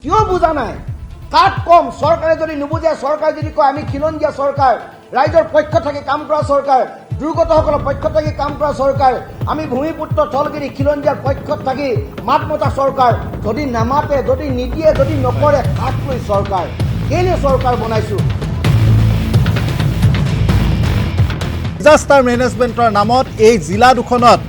কিয় বুজা নাই কাট কম সৰকাৰে যদি নুবুজে সৰকাৰ যদি কয় আমি খিলঞ্জীয়া সৰকাৰ ৰাইজৰ পক্ষ থাকি কাম কৰা সৰকাৰ দুৰ্গতসকলৰ পক্ষ থাকি কাম কৰা সৰকাৰ আমি ভূমিপুত্ৰ থলগিৰি খিলঞ্জীয়াৰ পক্ষত থাকি মাত মতা সৰকাৰ যদি নামাতে যদি নিদিয়ে যদি নকৰে কাট লৈ সৰকাৰ কেলে সৰকাৰ বনাইছো ডিজাস্টাৰ মেনেজমেণ্টৰ নামত এই জিলা দুখনত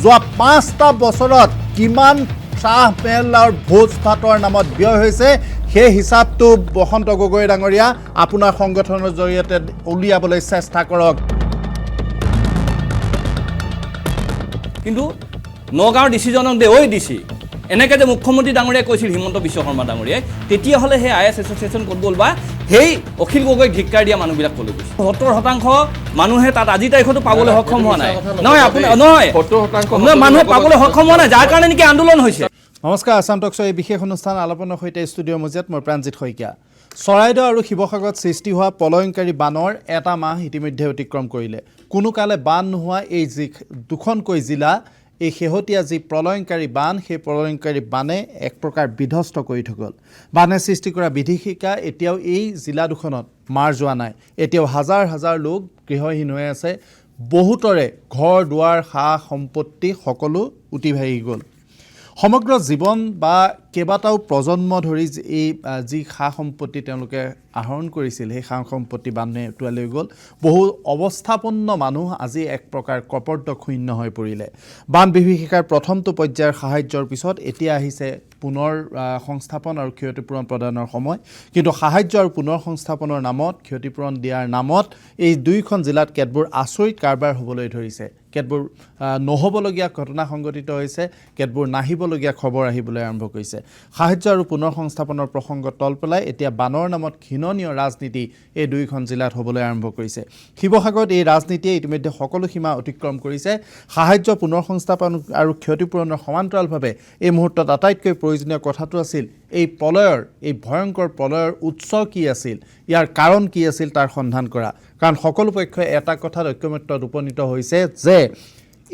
যোৱা 5টা বছৰত কিমান চাহ মেল আৰু ভোজ ভাতৰ নামত ব্যয় হৈছে সেই হিচাপটো বসন্ত গগৈ ডাঙৰীয়া আপোনাৰ সংগঠনৰ জৰিয়তে উলিয়াবলৈ চেষ্টা কৰক। কিন্তু নগাঁৱৰ ডিচিজনক দে ঐ ডিচি এনেকৈ যে মুখ্যমন্ত্ৰী ডাঙৰীয়াই কৈছিল হিমন্ত বিশ্ব শৰ্মা ডাঙৰীয়াই তেতিয়াহ'লে সেই আই এছ এছ'চিয়েশ্যন ক'ত গ'ল বা সেই অখিল গগৈক ধিক্কাৰ দিয়া মানুহবিলাক ক'লৈ গৈছে 70% মানুহে তাত আজি তাৰিখতো পাবলৈ সক্ষম হোৱা নাই নহয় আপুনি নহয় 70% মানুহে পাবলৈ সক্ষম হোৱা নাই যাৰ কাৰণে নেকি আন্দোলন হৈছে। নমস্কাৰ, আসাম টকছৰ এই বিশেষ অনুষ্ঠান আলোচনাৰ সৈতে ষ্টুডিঅ'ৰ মজিয়াত মই প্ৰাণজিৎ শইকীয়া। চৰাইদেউ আৰু শিৱসাগৰত সৃষ্টি হোৱা প্ৰলয়ংকাৰী বানৰ এটা মাহ ইতিমধ্যে অতিক্ৰম কৰিলে। কোনো কালে বান নোহোৱা এই যি দুখনকৈ জিলা এই শেহতীয়া যি প্ৰলয়ংকাৰী বান সেই প্ৰলয়ংকাৰী বানে এক প্ৰকাৰ বিধ্বস্ত কৰি থৈ গ'ল। বানে সৃষ্টি কৰা বিভীষিকা এতিয়াও এই জিলা দুখনত মাৰ যোৱা নাই। এতিয়াও হাজাৰ হাজাৰ লোক গৃহহীন হৈ আছে। বহুতৰে ঘৰ দুৱাৰ সা সম্পত্তি সকলো উটি ভাহি গ'ল। সমগ্ৰ জীৱন বা কেইবাটাও প্ৰজন্ম ধৰি এই যি সা সম্পত্তি তেওঁলোকে আহৰণ কৰিছিল সেই সা সম্পত্তি বানে উটুৱাই লৈ গ'ল। বহু অৱস্থাপন্ন মানুহ আজি এক প্ৰকাৰ কপৰ্দক্ষুণ্ণ হৈ পৰিলে। বান বিভীষিকাৰ প্ৰথমটো পৰ্যায়ৰ সাহায্যৰ পিছত এতিয়া আহিছে পুনৰ সংস্থাপন আৰু ক্ষতিপূৰণ প্ৰদানৰ সময়। কিন্তু সাহায্য আৰু পুনৰ সংস্থাপনৰ নামত ক্ষতিপূৰণ দিয়াৰ নামত এই দুইখন জিলাত কেতবোৰ আচৰিত কাৰবাৰ হ'বলৈ ধৰিছে। কেতবোৰ নহ'বলগীয়া ঘটনা সংঘটিত হৈছে, কেতবোৰ নাহিবলগীয়া খবৰ আহিবলৈ আৰম্ভ কৰিছে। সাহায্য আৰু পুনৰ সংস্থাপনৰ প্ৰসংগ তল পেলাই এতিয়া বানৰ নামত ঘৃণনীয় ৰাজনীতি এই দুইখন জিলাত হ'বলৈ আৰম্ভ কৰিছে। শিৱসাগৰত এই ৰাজনীতিয়ে ইতিমধ্যে সকলো সীমা অতিক্ৰম কৰিছে। সাহায্য পুনৰ সংস্থাপন আৰু ক্ষতিপূৰণৰ সমান্তৰালভাৱে এই মুহূৰ্তত আটাইতকৈ প্ৰয়োজনীয় কথাটো আছিল এই প্ৰলয়ৰ এই ভয়ংকৰ প্ৰলয়ৰ উৎস কি আছিল, ইয়াৰ কাৰণ কি আছিল তাৰ সন্ধান কৰা। কাৰণ সকলো পক্ষই এটা কথাত ঐক্যমত্যত উপনীত হৈছে যে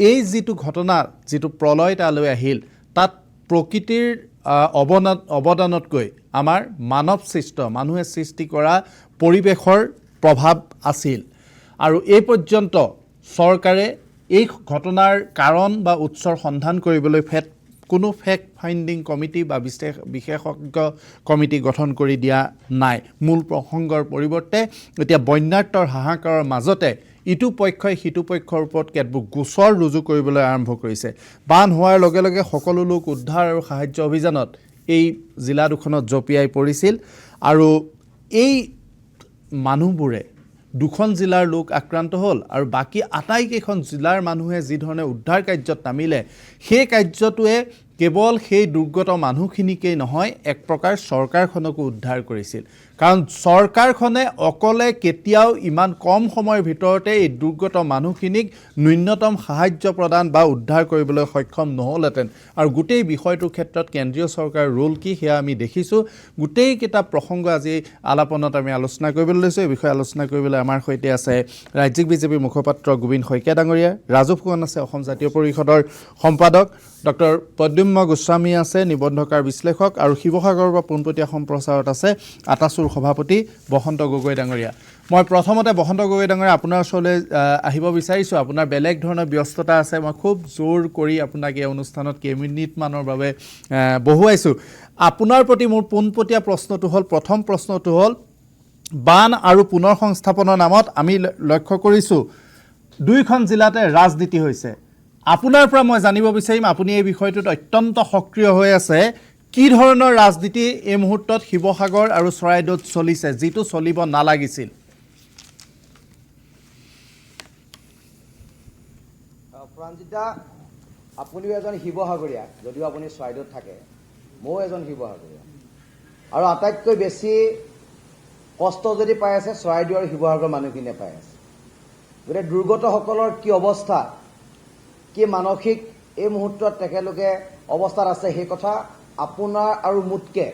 এই যিটো ঘটনা যিটো প্ৰলয় তালৈ আহিল তাত প্ৰকৃতিৰ অৱদানতকৈ আমাৰ মানৱ সৃষ্ট মানুহে সৃষ্টি কৰা পৰিৱেশৰ প্ৰভাৱ আছিল। আৰু এই পৰ্যন্ত চৰকাৰে এই ঘটনাৰ কাৰণ বা উৎসৰ সন্ধান কৰিবলৈ কোনো ফেক্ট ফাইণ্ডিং কমিটি বা বিশেষজ্ঞ কমিটি গঠন কৰি দিয়া নাই। মূল প্ৰসংগৰ পৰিৱৰ্তে এতিয়া বন্যাৰ্তৰ হাহাকাৰৰ মাজতে ইটো পক্ষই সিটো পক্ষৰ ওপৰত কেতবোৰ গোচৰ ৰুজু কৰিবলৈ আৰম্ভ কৰিছে। বান হোৱাৰ লগে লগে সকলো লোক উদ্ধাৰ আৰু সাহায্য অভিযানত এই জিলা দুখনত জঁপিয়াই পৰিছিল। আৰু এই মানুহবোৰে দুখন জিলাৰ লোক আক্ৰান্ত হ'ল আৰু বাকী আটাইকেইখন জিলাৰ মানুহে যিধৰণে উদ্ধাৰ কাৰ্যত নামিলে সেই কাৰ্যটোৱে কেৱল সেই দুৰ্গত মানুহখিনিকেই নহয় এক প্ৰকাৰ চৰকাৰখনকো উদ্ধাৰ কৰিছিল। কাৰণ চৰকাৰখনে অকলে কেতিয়াও ইমান কম সময়ৰ ভিতৰতে এই দুৰ্গত মানুহখিনিক ন্যূনতম সাহায্য প্ৰদান বা উদ্ধাৰ কৰিবলৈ সক্ষম নহ'লহেঁতেন। আৰু গোটেই বিষয়টোৰ ক্ষেত্ৰত কেন্দ্ৰীয় চৰকাৰৰ ৰোল কি সেয়া আমি দেখিছোঁ। গোটেইকেইটা প্ৰসংগ আজি আলাপনত আমি আলোচনা কৰিবলৈ লৈছোঁ। এই বিষয়ে আলোচনা কৰিবলৈ আমাৰ সৈতে আছে ৰাজ্যিক বিজেপিৰ মুখপাত্ৰ গোবিন্দ শইকীয়া ডাঙৰীয়া, ৰাজু ফুকন আছে অসম জাতীয় পৰিষদৰ সম্পাদক, ডক্টৰ প্ৰদ্যুম্ন গোস্বামী আছে নিবন্ধকাৰ বিশ্লেষক, আৰু শিৱসাগৰৰ পৰা পোনপটীয়া সম্প্ৰচাৰত আছে আটাচুৰ সভাপতি বসন্ত গগৈ ডাঙৰীয়া। মই প্ৰথমতে বসন্ত গগৈ ডাঙৰীয়া আপোনাৰ ওচৰলৈ আহিব বিচাৰিছোঁ। আপোনাৰ বেলেগ ধৰণৰ ব্যস্ততা আছে, মই খুব জোৰ কৰি আপোনাক এই অনুষ্ঠানত কেইমিনিটমানৰ বাবে বহুৱাইছোঁ। আপোনাৰ প্ৰতি মোৰ পোনপটীয়া প্ৰশ্নটো হ'ল, প্ৰথম প্ৰশ্নটো হ'ল বান আৰু পুনৰ সংস্থাপনৰ নামত আমি লক্ষ্য কৰিছোঁ দুইখন জিলাতে ৰাজনীতি হৈছে। আপোনাৰ পৰা মই জানিব বিচাৰিম, আপুনি এই বিষয়টোত অত্যন্ত সক্ৰিয় হৈ আছে, কি ধৰণৰ ৰাজনীতি এই মুহূৰ্তত শিৱসাগৰ আৰু চৰাইদেউত চলিছে যিটো চলিব নালাগিছিল? প্ৰাণজিতা, আপুনিও এজন শিৱসাগৰীয়া, যদিও আপুনি চৰাইদেউত থাকে, ময়ো এজন শিৱসাগৰীয়া। আৰু আটাইতকৈ বেছি কষ্ট যদি পাই আছে চৰাইদেউ আৰু শিৱসাগৰৰ মানুহখিনিয়ে পাই আছে। গতিকে দুৰ্গতসকলৰ কি অৱস্থা, কি মানসিক এই মুহূৰ্তত তেখেতলোকে অৱস্থাত আছে সেই কথা আপোনাৰ আৰু মোতকৈ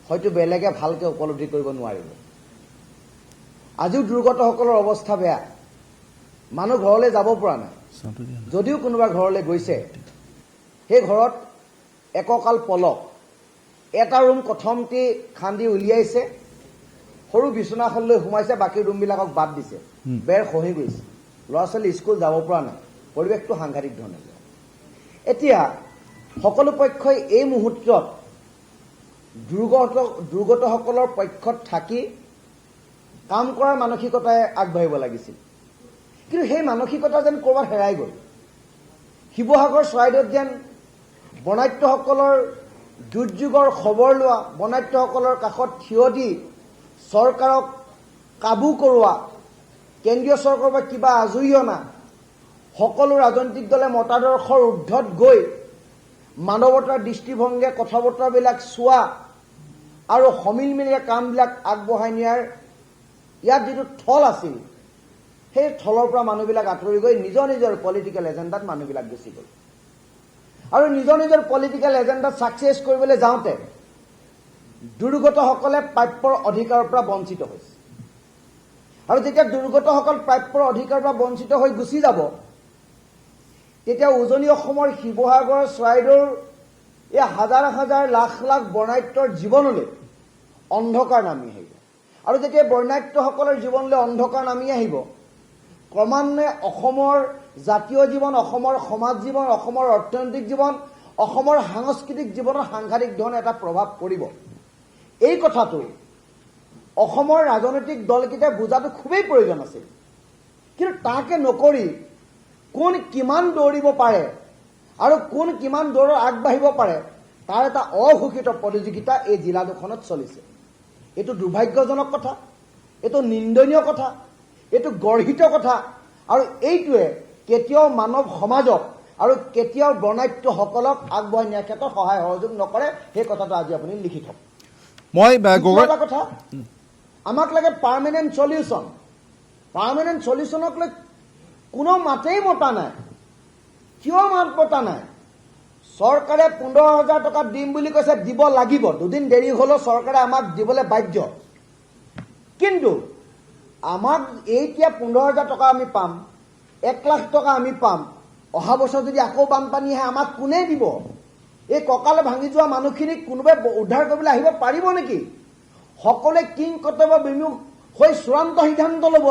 হয়তো বেলেগে ভালকৈ উপলব্ধি কৰিব নোৱাৰিব। আজিও দুৰ্গতসকলৰ অৱস্থা বেয়া, মানুহ ঘৰলৈ যাব পৰা নাই। যদিও কোনোবা ঘৰলৈ গৈছে সেই ঘৰত এককাল পলক, এটা ৰুম কথমটি খান্দি উলিয়াইছে, সৰু বিচনাখনলৈ সোমাইছে, বাকী ৰুমবিলাকক বাদ দিছে, বেৰ খহি গৈছে, ল'ৰা ছোৱালী স্কুল যাব পৰা নাই, পৰিৱেশটো সাংঘাতিক ধৰণে। এতিয়া সকলো পক্ষই এই মুহূৰ্তত দুৰ্গতসকলৰ পক্ষত থাকি কাম কৰাৰ মানসিকতাৰে আগবাঢ়িব লাগিছিল, কিন্তু সেই মানসিকতা যেন ক'ৰবাত হেৰাই গ'ল। শিৱসাগৰ চৰাইদেউত যেন বৰ্ণাঢ্যসকলৰ দুৰ্যোগৰ খবৰ লোৱা, বৰ্ণাঢ্যসকলৰ কাষত থিয় দি চৰকাৰক কাবু কৰোৱা, কেন্দ্ৰীয় চৰকাৰৰ পৰা কিবা আজৰি অনা, সকলো ৰাজনৈতিক দলে মতাদৰ্শৰ ঊৰ্ধত গৈ মানৱতাৰ দৃষ্টিভংগীৰে কথা বতৰাবিলাক চোৱা আৰু সমিলমিলে কামবিলাক আগবঢ়াই নিয়াৰ ইয়াত যিটো থল আছিল, সেই থলৰ পৰা মানুহবিলাক আঁতৰি গৈ নিজৰ নিজৰ পলিটিকেল এজেণ্ডাত মানুহবিলাক গুচি গ'ল। আৰু নিজৰ নিজৰ পলিটিকেল এজেণ্ডাত ছাকচেছ কৰিবলৈ যাওঁতে দুৰ্গতসকলে প্ৰাপ্যৰ অধিকাৰৰ পৰা বঞ্চিত হৈছে। আৰু যেতিয়া দুৰ্গতসকল প্ৰাপ্যৰ অধিকাৰৰ পৰা বঞ্চিত হৈ গুচি যাব, তেতিয়া উজনি অসমৰ শিৱসাগৰ চৰাইদেউৰ এই হাজাৰ হাজাৰ লাখ লাখ বৰ্ণাঢ্যৰ জীৱনলৈ অন্ধকাৰ নামি আহিব। আৰু যেতিয়া বৰ্ণাঢ্যসকলৰ জীৱনলৈ অন্ধকাৰ নামি আহিব, ক্ৰমান্বয়ে অসমৰ জাতীয় জীৱন, অসমৰ সমাজ জীৱন, অসমৰ অৰ্থনৈতিক জীৱন, অসমৰ সাংস্কৃতিক জীৱনত সাংঘাতিক ধৰণে এটা প্ৰভাৱ পৰিব। এই কথাটো অসমৰ ৰাজনৈতিক দলকেইটাই বুজাটো খুবেই প্ৰয়োজন আছিল, কিন্তু তাকে নকৰি কোন কিমান দৌৰিব পাৰে আৰু কোন কিমান দৌৰত আগবাঢ়িব পাৰে তাৰ এটা অঘোষিত প্ৰতিযোগিতা এই জিলা দুখনত চলিছে। এইটো দুৰ্ভাগ্যজনক কথা, এইটো নিন্দনীয় কথা, এইটো গৰ্হিত কথা, আৰু এইটোৱে কেতিয়াও মানৱ সমাজক আৰু কেতিয়াও বৰ্ণাঢ্যসকলক আগবঢ়াই নিয়াৰ ক্ষেত্ৰত সহায় সহযোগ নকৰে। সেই কথাটো আজি আপুনি লিখি থওক। মই এটা কথা, আমাক লাগে পাৰ্মানেণ্ট চলিউশ্যন। পাৰ্মানেণ্ট চলিউশ্যনক লৈ কোনো মাতেই মতা নাই। কিয় মাত মতা নাই? চৰকাৰে 15,000 টকা দিম বুলি কৈছে, দিব লাগিব। দুদিন দেৰি হ'লেও চৰকাৰে আমাক দিবলৈ বাধ্য। কিন্তু আমাক এতিয়া 15,000 টকা আমি পাম, 1 লাখ টকা আমি পাম। অহা বছৰ যদি আকৌ বানপানী আহে আমাক কোনে দিব? এই কঁকালে ভাঙি যোৱা মানুহখিনিক কোনোবাই উদ্ধাৰ কৰিবলৈ আহিব পাৰিব নেকি? সকলোৱে কিং কৰ্তব্য বিমুখ হৈ চূড়ান্ত সিদ্ধান্ত ল'ব।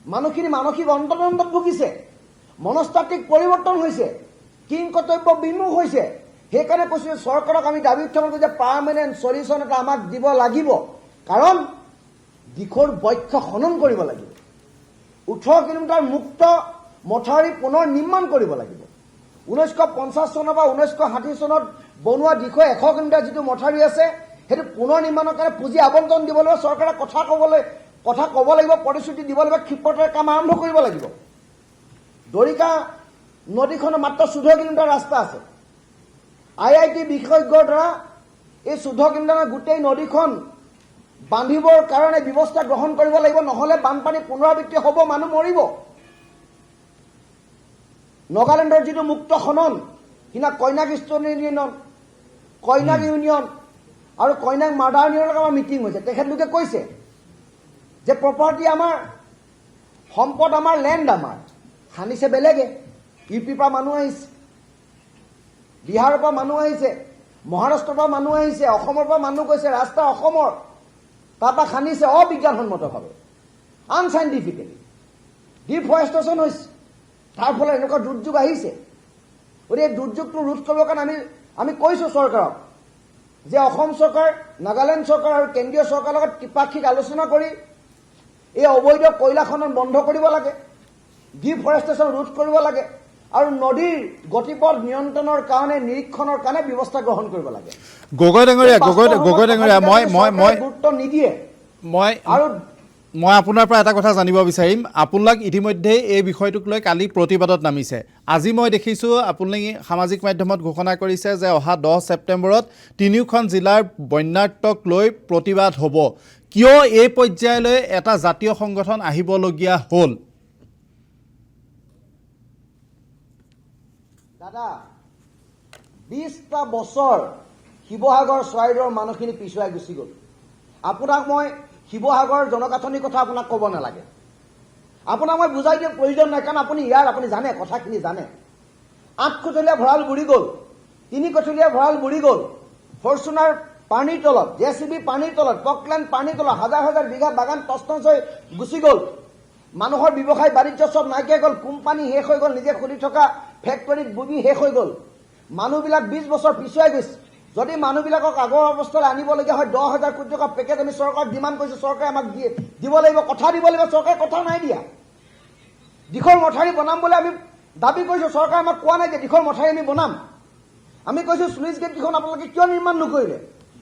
মানুহখিনি মানসিক অন্তৰ্দ্বন্দ্বত ভুগিছে, মনস্তাত্ত্বিক পৰিৱৰ্তন হৈছে, কিং কৰ্তব্য বিমুখ হৈছে। সেইকাৰণে কৈছোঁ চৰকাৰক আমি দাবী উত্থাপন কৰিছোঁ যে পাৰ্মানেণ্ট চলিউশ্যন এটা আমাক দিব লাগিব। কাৰণ দিশৰ বক্ষ খনন কৰিব লাগিব, 18 কিলোমিটাৰ মুক্ত মথাউৰি পুনৰ নিৰ্মাণ কৰিব লাগিব। 1950 চনৰ পৰা 1960 চনত বনোৱা দিশৰ 100 কিলোমিটাৰ যিটো মথাউৰি আছে, সেইটো পুনৰ নিৰ্মাণৰ কাৰণে পুঁজি আবণ্টন দিব লাগিব। চৰকাৰে কথা ক'ব লাগিব, প্ৰতিশ্ৰুতি দিব লাগিব, ক্ষিপ্ৰতাৰে কাম আৰম্ভ কৰিব লাগিব। দৰিকা নদীখনৰ মাত্ৰ 14 কিলোমিটাৰ ৰাস্তা আছে। IIT বিশেষজ্ঞৰ দ্বাৰা এই 14 কিলোমিটাৰ গোটেই নদীখন বান্ধিবৰ কাৰণে ব্যৱস্থা গ্ৰহণ কৰিব লাগিব, নহ'লে বানপানী পুনৰাবৃত্তি হ'ব, মানুহ মৰিব। নগালেণ্ডৰ যিটো মুক্ত খনন, সিদিনা কইনাক ইষ্টৰ্ণ ইউনিয়ন, কইনাক ইউনিয়ন আৰু কইনাক মাৰ্ডাৰ ইউনিয়নৰ লগত আমাৰ মিটিং হৈছে। তেখেতলোকে কৈছে যে প্ৰপাৰ্টি আমাৰ, সম্পদ আমাৰ, লেণ্ড আমাৰ। খান্দিছে বেলেগে, UPৰ পৰা মানুহ আহিছে, বিহাৰৰ পৰা মানুহ আহিছে, মহাৰাষ্ট্ৰৰ পৰা মানুহ আহিছে, অসমৰ পৰা মানুহ গৈছে, ৰাস্তা অসমৰ, তাৰপৰা খান্দিছে অবিজ্ঞানসন্মতভাৱে, আনচাইণ্টিফিকেলি। ডিফৰেষ্টেশ্যন হৈছে, তাৰ ফলত এনেকুৱা দুৰ্যোগ আহিছে। গতিকে এই দুৰ্যোগটো ৰোধ কৰিবৰ কাৰণে আমি কৈছোঁ চৰকাৰক যে অসম চৰকাৰ, নাগালেণ্ড চৰকাৰ আৰু কেন্দ্ৰীয় চৰকাৰৰ লগত ত্ৰিপাক্ষিক আলোচনা কৰি এই অবৈধ কয়লা খনন বন্ধ কৰিব লাগে, ডিফৰেষ্টেশ্যন ৰোধ কৰিব লাগে, আৰু নদীৰ গতিপথ নিয়ন্ত্ৰণৰ কাৰণে, নিৰীক্ষণৰ কাৰণে ব্যৱস্থা গ্ৰহণ কৰিব লাগে। গগৈ ডাঙৰীয়া, মই গুৰুত্ব নিদিয়ে। আৰু মই আপোনাৰ পৰা এটা কথা জানিব বিচাৰিম। আপোনাক ইতিমধ্যে এই বিষয়টোক লৈ কালি প্ৰতিবাদত নামিছে। আজি মই দেখিছোঁ আপুনি সামাজিক মাধ্যমত ঘোষণা কৰিছে যে অহা 10 ছেপ্টেম্বৰত 3খন জিলাৰ বন্যাৰ্তক লৈ প্ৰতিবাদ হ'ব। কিয় এই পৰ্যায়লৈ এটা জাতীয় সংগঠন আহিবলগীয়া হ'ল? দাদা, 20টা বছৰ শিৱসাগৰ চৰাইদেউৰ মানুহখিনি পিছুৱাই গুচি গ'ল। আপোনাক মই শিৱসাগৰৰ জনগাঁথনিৰ কথা আপোনাক ক'ব নালাগে, আপোনাক মই বুজাই দিয়াৰ প্ৰয়োজন নাই, কাৰণ আপুনি জানে, কথাখিনি জানে। 8 কঠলীয়া ভঁৰাল বুৰি গ'ল, 3 কঠলীয়া ভঁৰাল বুৰি গ'ল, ফৰচুনাৰ পানীৰ তলত, JCB পানীৰ তলত, পকলেণ্ড পানীৰ তলত, হাজাৰ হাজাৰ বিঘা বাগান তছনছ হৈ গুচি গ'ল। মানুহৰ ব্যৱসায় বাণিজ্য চব নাইকিয়া গ'ল, কোম্পানী শেষ হৈ গ'ল, নিজে খুলি থকা ফেক্টৰীত বুবি শেষ হৈ গ'ল। মানুহবিলাক 20 বছৰ পিছুৱাই গৈছে। যদি মানুহবিলাকক আগৰ অৱস্থালৈ আনিবলগীয়া হয় 10,000 কোটি টকা পেকেজ আমি চৰকাৰক ডিমাণ্ড কৰিছোঁ, চৰকাৰে আমাক দিব লাগিব, কথা দিব লাগিব, চৰকাৰে কথা নাই দিয়া। দিখৰ মথাউৰি বনাম বুলি আমি দাবী কৰিছোঁ, চৰকাৰে আমাক কোৱা নাই যে দিখৰ মথাউৰি আমি বনাম। আমি কৈছোঁ স্লুইচ গেটকেইখন আপোনালোকে কিয় নিৰ্মাণ নকৰিলে?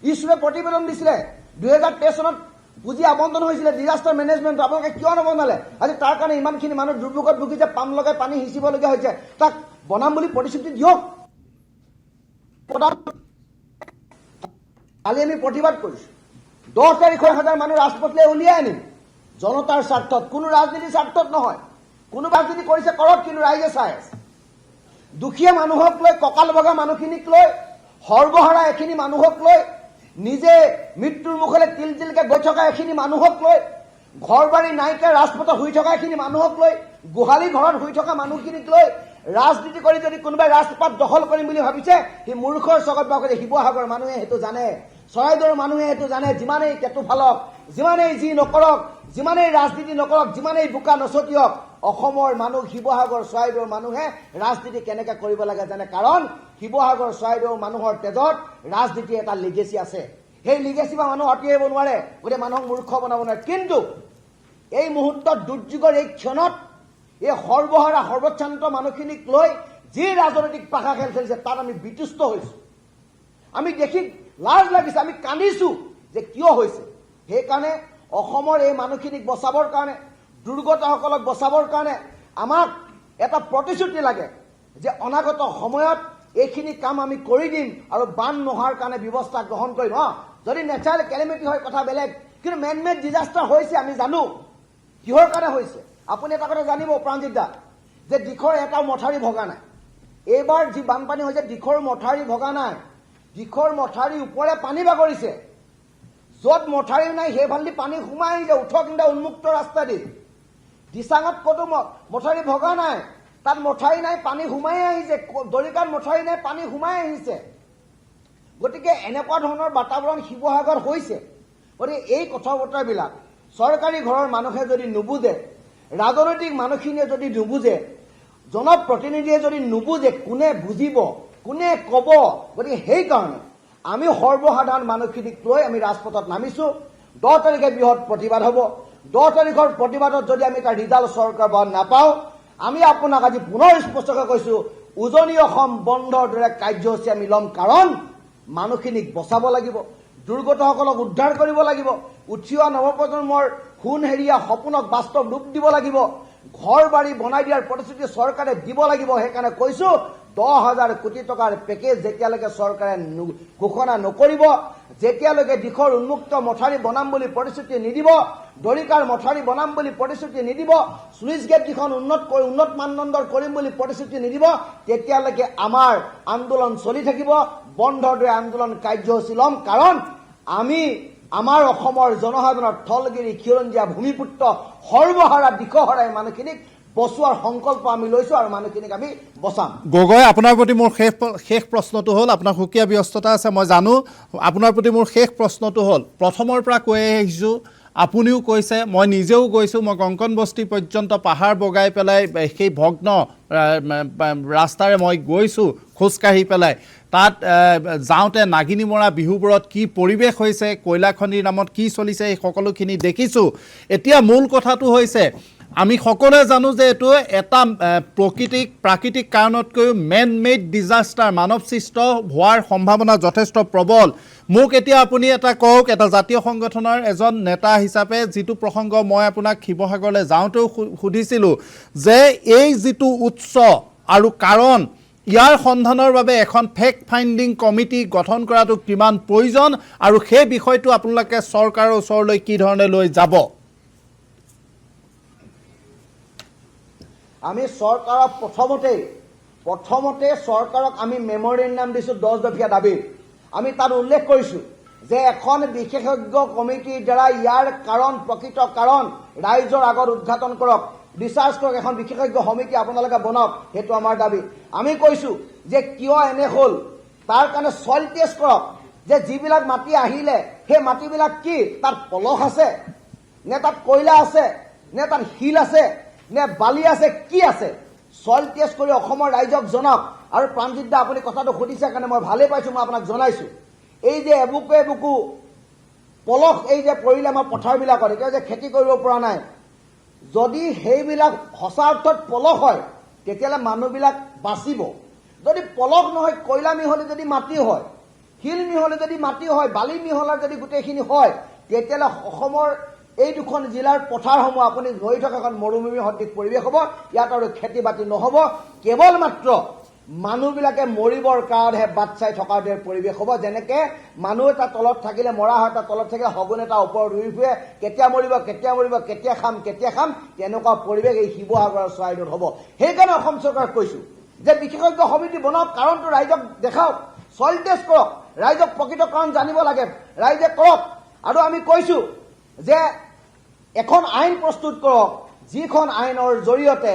ইছ্যুৱে প্ৰতিবেদন দিছিলে 2023 চনত পুঁজি আবণ্টন হৈছিলে ডিজাষ্টাৰ মেনেজমেণ্ট, আপোনালোকে কিয় নবনালে? আজি তাৰ কাৰণে ইমানখিনি মানুহ দুৰ্ভোগত ভুগিছে, পাম লগাই পানী সিঁচিবলগীয়া হৈছে। তাক বনাম বুলি প্ৰতিশ্ৰুতি দিয়ক। কালি আমি প্ৰতিবাদ কৰিছোঁ, 10 তাৰিখৰ 1000 মানুহ ৰাজপথলৈ উলিয়াই আনিম জনতাৰ স্বাৰ্থত, কোনো ৰাজনীতিৰ স্বাৰ্থত নহয়। কোনো ৰাজনীতি কৰিছে কৰক, কিন্তু ৰাইজে চাই আছে। দুখীয়া মানুহক লৈ, কঁকাল বগা মানুহখিনিক লৈ, সৰ্বহাৰা এখিনি মানুহক লৈ, নিজে মৃত্যুৰ মুখলৈ তিল তিলকে গৈ থকা এখিনি মানুহক লৈ, ঘৰ বাৰী নাইকিয়া ৰাজপথত শুই থকা এখিনি মানুহক লৈ, গোহালি ঘৰত শুই থকা মানুহখিনিক লৈ ৰাজনীতি কৰি যদি কোনোবাই ৰাজপাত দখল কৰিম বুলি ভাবিছে, সি মূৰ্খৰ চকত বাকৰি। শিৱসাগৰ মানুহে সেইটো জানে, চৰাইদেউৰ মানুহে সেইটো জানে। যিমানেই কেতু ফালক, যিমানেই যি নকৰক, যিমানেই ৰাজনীতি নকৰক, যিমানেই বোকা নছটিয়ক, অসমৰ মানুহ, শিৱসাগৰ চৰাইদেউৰ মানুহে ৰাজনীতি কেনেকৈ কৰিব লাগে জানে। কাৰণ শিৱসাগৰ চৰাইদেউৰ মানুহৰ তেজত ৰাজনীতি এটা লিগেচি আছে। সেই লিগেচি বা মানুহ আঁতৰি আহিব নোৱাৰে, গোটেই মানুহক মূৰ্খ বনাব নোৱাৰে। কিন্তু এই মুহূৰ্তত, দুৰ্যোগৰ এই ক্ষণত, এই সৰ্বহাৰা সৰ্বশ্ৰান্ত মানুহখিনিক লৈ যি ৰাজনৈতিক পাশা খেল খেলিছে, তাত আমি বিতুষ্ট হৈছোঁ। আমি দেখি লাজ লাগিছে, আমি কান্দিছোঁ যে কিয় হৈছে। সেইকাৰণে অসমৰ এই মানুহখিনিক বচাবৰ কাৰণে, দুৰ্গতসকলক বচাবৰ কাৰণে আমাক এটা প্ৰতিশ্ৰুতি লাগে যে অনাগত সময়ত এইখিনি কাম আমি কৰি দিম আৰু বান নোহোৱাৰ কাৰণে ব্যৱস্থা গ্ৰহণ কৰিম। যদি নেচাৰেল কেলেমিটি হয় কথা বেলেগ, কিন্তু মেন-মেড ডিজাষ্টাৰ হৈছে, আমি জানো কিহৰ কাৰণে হৈছে। আপুনি এটা কথা জানিব প্ৰাণজিৎ দা, যে দিখৰ এটা মথাউৰি ভগা নাই। এইবাৰ যি বানপানী হৈছে, দিখৰ মথাউৰি ভগা নাই, দিখৰ মথাউৰি ওপৰে পানী বাগৰিছে। য'ত মথাউৰি নাই সেইফালেদি পানী সোমাই আহিছে, উঠক কিন্তু উন্মুক্ত ৰাস্তা দি। দিচাঙত ক'তো মথাউৰি ভগা নাই, তাত মথাউৰি নাই, পানী সোমাই আহিছে। দৰিকাত মথাউৰি নাই, পানী সোমাই আহিছে। গতিকে এনেকুৱা ধৰণৰ বাতাবৰণ শিৱসাগৰত হৈছে। গতিকে এই কথা বতৰাবিলাক চৰকাৰী ঘৰৰ মানুহে যদি নুবুজে, ৰাজনৈতিক মানুহখিনিয়ে যদি নুবুজে, জনপ্ৰতিনিধিয়ে যদি নুবুজে, কোনে বুজিব, কোনে ক'ব? গতিকে সেইকাৰণে আমি সৰ্বসাধাৰণ মানুহখিনিক লৈ আমি ৰাজপথত নামিছোঁ। 10 তাৰিখে বৃহৎ প্ৰতিবাদ হ'ব। 10 তাৰিখৰ প্ৰতিবাদত যদি আমি তাৰ ৰিজাল্ট চৰকাৰ নাপাওঁ, আমি আপোনাক আজি পুনৰ স্পষ্টকৈ কৈছোঁ, উজনি অসম বন্ধৰ দৰে কাৰ্যসূচী আমি ল'ম। কাৰণ মানুহখিনিক বচাব লাগিব, দুৰ্গতসকলক উদ্ধাৰ কৰিব লাগিব, উঠি অহা নৱপ্ৰজন্মৰ সোণহেৰীয়া সপোনক বাস্তৱ ৰূপ দিব লাগিব, ঘৰ বাৰী বনাই দিয়াৰ প্ৰতিশ্ৰুতি চৰকাৰে দিব লাগিব। সেইকাৰণে কৈছোঁ, 10,000 কোটি টকাৰ পেকেজ যেতিয়ালৈকে চৰকাৰে ঘোষণা নকৰিব, যেতিয়ালৈকে দিখৰ উন্মুক্ত মথাউৰি বনাম বুলি প্ৰতিশ্ৰুতি নিদিব, দৰিকাৰ মথাউৰি বনাম বুলি প্ৰতিশ্ৰুতি নিদিব, স্লুইচ গেট কেইখন উন্নত মানদণ্ডৰ কৰিম বুলি প্ৰতিশ্ৰুতি নিদিব, তেতিয়ালৈকে আমাৰ আন্দোলন চলি থাকিব। বন্ধৰ দৰে আন্দোলন কাৰ্যসূচী ল'ম। কাৰণ আমি আমাৰ অসমৰ জনসাধাৰণৰ থলগিৰি খিৰঞ্জীয়া ভূমিপুত্ৰ সৰ্বহাৰা দিশহাৰা মানুহখিনিক বচোৱাৰ সংকল্প আমি লৈছোঁ আৰু মানুহখিনিক আমি বচাম। গগৈ, আপোনাৰ প্ৰতি মোৰ শেষ প্ৰশ্নটো হ'ল, আপোনাৰ সুকীয়া ব্যস্ততা আছে মই জানো, আপোনাৰ প্ৰতি মোৰ শেষ প্ৰশ্নটো হ'ল, প্ৰথমৰ পৰা কৈ আহিছোঁ, আপুনিও কৈছে, মই নিজেও গৈছোঁ, মই কংকন বস্তি পৰ্যন্ত পাহাৰ বগাই পেলাই সেই ভগ্ন ৰাস্তাৰে মই গৈছোঁ খোজকাঢ়ি পেলাই। তাত যাওঁতে নাগিনী মৰা বিহুবোৰত কি পৰিৱেশ হৈছে, কয়লা খনিৰ নামত কি চলিছে, এই সকলোখিনি দেখিছোঁ। এতিয়া মূল কথাটো হৈছে, আমি সকলোৱে জানো যে এইটো এটা প্ৰাকৃতিক কাৰণতকৈও মেন মেড ডিজাষ্টাৰ, মানৱসৃষ্ট হোৱাৰ সম্ভাৱনা যথেষ্ট প্ৰবল। মোক এতিয়া আপুনি এটা কওক, এটা জাতীয় সংগঠনৰ এজন নেতা হিচাপে, যিটো প্ৰসংগ মই আপোনাক শিৱসাগৰলৈ যাওঁতেও সুধিছিলোঁ, যে এই যিটো উৎস আৰু কাৰণ, ইয়াৰ সন্ধানৰ বাবে এখন ফেক্ট ফাইণ্ডিং কমিটি গঠন কৰাটো কিমান প্ৰয়োজন, আৰু সেই বিষয়টো আপোনালোকে চৰকাৰৰ ওচৰলৈ কি ধৰণে লৈ যাব? আমি চৰকাৰক প্ৰথমতে চৰকাৰক আমি মেমৰেণ্ডাম দিছোঁ 10 দফীয়া দাবী। আমি তাত উল্লেখ কৰিছোঁ যে এখন বিশেষজ্ঞ কমিটিৰ দ্বাৰা ইয়াৰ কাৰণ, প্ৰকৃত কাৰণ ৰাইজৰ আগত উদ্ঘাটন কৰক, ৰিচাৰ্চ কৰক, এখন বিশেষজ্ঞ সমিতি আপোনালোকে বনাওক। সেইটো আমাৰ দাবী। আমি কৈছোঁ যে কিয় এনে হ'ল তাৰ কাৰণে ছইল টেষ্ট কৰক, যে যিবিলাক মাটি আহিলে সেই মাটিবিলাক কি তাত পলস আছে নে তাত কয়লা আছে নে তাত শিল আছে নে বালি আছে কি আছে সইল টেষ্ট কৰি অসমৰ ৰাইজক জনাওক আৰু প্ৰাণজিৎ দা আপুনি কথাটো সুধিছে কাৰণে মই ভালেই পাইছোঁ মই আপোনাক জনাইছোঁ এই যে এবুকু এবুকু পলস এই যে পৰিলে আমাৰ পথাৰবিলাকত এতিয়া যে খেতি কৰিব পৰা নাই যদি সেইবিলাক সঁচা অৰ্থত পলস হয় তেতিয়াহ'লে মানুহবিলাক বাচিব যদি পলস নহয় কয়লা মিহলি যদি মাটি হয় শিল মিহলি যদি মাটি হয় বালি মিহলাৰ যদি গোটেইখিনি হয় তেতিয়াহ'লে অসমৰ এই দুখন জিলাৰ পথাৰসমূহ আপুনি ধৰি থকা এখন মৰুভূমি সদৃশ পৰিৱেশ হ'ব ইয়াত আৰু খেতি বাতি নহ'ব কেৱল মাত্ৰ মানুহবিলাকে মৰিবৰ কাৰণেহে বাট চাই থকাৰ দৰে পৰিৱেশ হ'ব যেনেকৈ মানুহ এটা তলত থাকিলে মৰা হয় এটা তলত থাকিলে সগুন এটা ওপৰত উৰি ফুৰে কেতিয়া মৰিব কেতিয়া খাম তেনেকুৱা পৰিৱেশ এই শিৱসাগৰৰ চৰাইদেউত হ'ব সেইকাৰণে অসম চৰকাৰক কৈছোঁ যে বিশেষজ্ঞ সমিতি বনাওক কাৰণটো ৰাইজক দেখাওক সইল টেষ্ট কৰক ৰাইজক প্ৰকৃত কাৰণ জানিব লাগে ৰাইজে কৰক আৰু আমি কৈছোঁ যে এখন আইন প্ৰস্তুত কৰক যিখন আইনৰ জৰিয়তে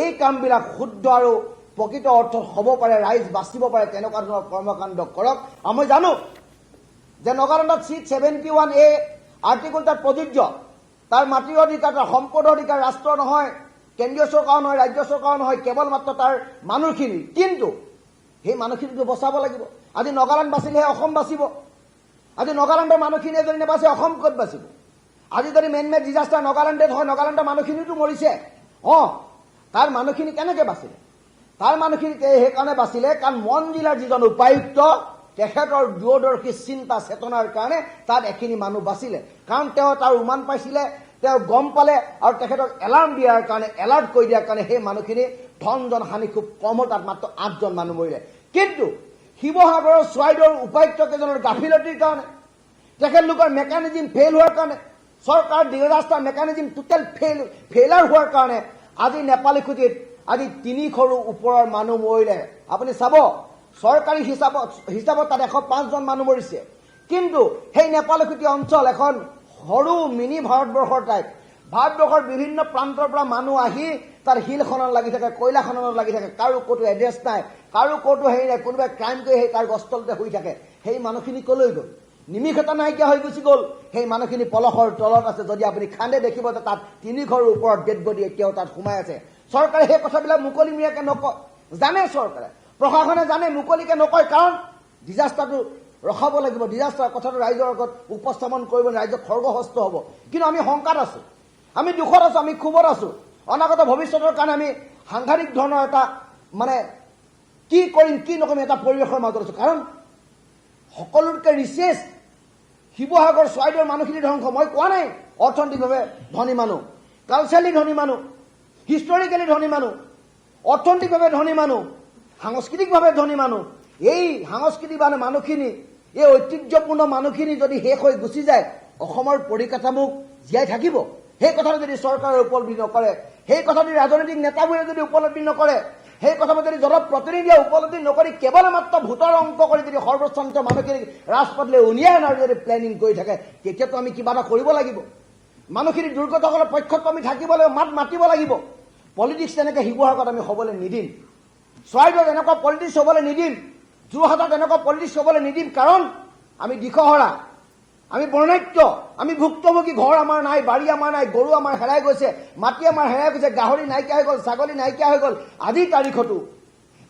এই কামবিলাক শুদ্ধ আৰু প্ৰকৃত অৰ্থত হ'ব পাৰে ৰাইজ বাচিব পাৰে তেনেকুৱা ধৰণৰ কৰ্মকাণ্ড কৰক আমি জানো যে নগালেণ্ডত C71A আৰ্টিকল তাত প্ৰযোজ্য তাৰ মাটিৰ অধিকাৰ তাৰ সম্পদৰ অধিকাৰ ৰাষ্ট্ৰ নহয় কেন্দ্ৰীয় চৰকাৰ নহয় ৰাজ্য চৰকাৰ নহয় কেৱল মাত্ৰ তাৰ মানুহখিনি কিন্তু সেই মানুহখিনিটো বচাব লাগিব আজি নগালেণ্ড বাচিলেহে অসম বাচিব আজি নগালেণ্ডৰ মানুহখিনিয়ে যদি নেবাচে অসম ক'ত বাচিব আজি যদি মেড ডিজাষ্টাৰ নগালেণ্ডত হয় নগালেণ্ডৰ মানুহখিনিতো মৰিছে তাৰ মানুহখিনি কেনেকৈ বাচিলে তাৰ মানুহখিনি সেইকাৰণে বাচিলে কাৰণ মন জিলাৰ যিজন উপায়ুক্ত তেখেতৰ দূৰদৰ্শী চিন্তা চেতনাৰ কাৰণে তাত এখিনি মানুহ বাচিলে কাৰণ তেওঁ তাৰ উমান পাইছিলে তেওঁ গম পালে আৰু তেখেতক এলাৰ্ম দিয়াৰ কাৰণে এলাৰ্ট কৰি দিয়াৰ কাৰণে সেই মানুহখিনি ধন হানি খুব কম হ'ল তাত মাত্ৰ 8জন মানুহ মৰিলে কিন্তু শিৱসাগৰৰ চৰাইদেউৰ উপায়ুক্ত কেইজনৰ গাফিলতিৰ কাৰণে তেখেতলোকৰ মেকানিজিম ফেইল হোৱাৰ কাৰণে চৰকাৰৰ ডিজাষ্টাৰ মেকানিজিম টোটেল ফেইলাৰ হোৱাৰ কাৰণে আজি নেপালী খুটিত আজি 300ৰো ওপৰৰ মানুহ মৰিলে আপুনি চাব চৰকাৰী হিচাপত তাত 105জন মানুহ মৰিছে কিন্তু সেই নেপালী খুটি অঞ্চল এখন সৰু মিনি ভাৰতবৰ্ষৰ টাইপ ভাৰতবৰ্ষৰ বিভিন্ন প্ৰান্তৰ পৰা মানুহ আহি তাৰ শিল খনন লাগি থাকে কয়লা খননত লাগি থাকে কাৰো ক'তো এড্ৰেছ নাই কাৰো ক'তো হেৰি নাই কোনোবাই ক্ৰাইম কৰি সেই তাৰ গছতলতে শুই থাকে সেই মানুহখিনি কলৈ গ'ল নিমিষ এটা নাইকিয়া হৈ গুচি গ'ল সেই মানুহখিনি পলসৰ তলত আছে যদি আপুনি খান্দে দেখিব তাত 3ঘৰৰ ওপৰত ডেড বডি এতিয়াও তাত সোমাই আছে চৰকাৰে সেই কথাবিলাক মুকলিমূৰীয়াকৈ নকয় জানে চৰকাৰে প্ৰশাসনে জানে মুকলিকৈ নকয় কাৰণ ডিজাষ্টাৰটো ৰখাব লাগিব ডিজাষ্টাৰ কথাটো ৰাইজৰ আগত উপস্থাপন কৰিব ৰাইজৰ খৰ্গহস্ত হ'ব কিন্তু আমি শংকাত আছোঁ আমি দুখত আছোঁ আমি ক্ষোভত আছোঁ অনাগত ভৱিষ্যতৰ কাৰণে আমি সাংঘাতিক ধৰণৰ এটা মানে কি কৰিম কি নকৰিম এটা পৰিৱেশৰ মাজত আছোঁ কাৰণ সকলোতকৈ ৰিচেষ্ট শিৱসাগৰ চৰাইদেউৰ মানুহখিনি ধ্বংস মই কোৱা নাই অৰ্থনৈতিকভাৱে ধনী মানুহ কালচাৰেলি ধনী মানুহ হিষ্টৰিকেলি ধনী মানুহ অৰ্থনৈতিকভাৱে ধনী মানুহ সাংস্কৃতিকভাৱে ধনী মানুহ এই সাংস্কৃতিক মানুহখিনি এই ঐতিহ্যপূৰ্ণ মানুহখিনি যদি শেষ হৈ গুচি যায় অসমৰ পৰিকাঠামো জীয়াই থাকিব সেই কথাটো যদি চৰকাৰে উপলব্ধি নকৰে সেই কথাটো ৰাজনৈতিক নেতাবোৰে যদি উপলব্ধি নকৰে সেই কথাটো যদি জনপ্ৰতিনিধিয়ে উপলব্ধি নকৰি কেৱল মাত্ৰ ভোটৰ অংক কৰি যদি সৰ্বশ্ৰান্ত মানুহখিনিক ৰাজপথলৈ উলিয়াই অনাৰ যদি প্লেনিং কৰি থাকে তেতিয়াতো আমি কিবা এটা কৰিব লাগিব মানুহখিনি দুৰ্গতসকলৰ পক্ষত আমি থাকিব লাগিব মাতিব লাগিব পলিটিক্স তেনেকৈ শিৱসাগৰত আমি হ'বলৈ নিদিম চৰাইদেউত এনেকুৱা পলিটিক্স হ'বলৈ নিদিম যোৰহাটত এনেকুৱা পলিটিক্স হ'বলৈ নিদিম কাৰণ আমি দিশহৰা আমি বৰ্ণাঢ্য আমি ভুক্তভোগী ঘৰ আমাৰ নাই বাৰী আমাৰ নাই গৰু আমাৰ হেৰাই গৈছে মাটি আমাৰ হেৰাই গৈছে গাহৰি নাইকিয়া হৈ গ'ল ছাগলী নাইকিয়া হৈ গ'ল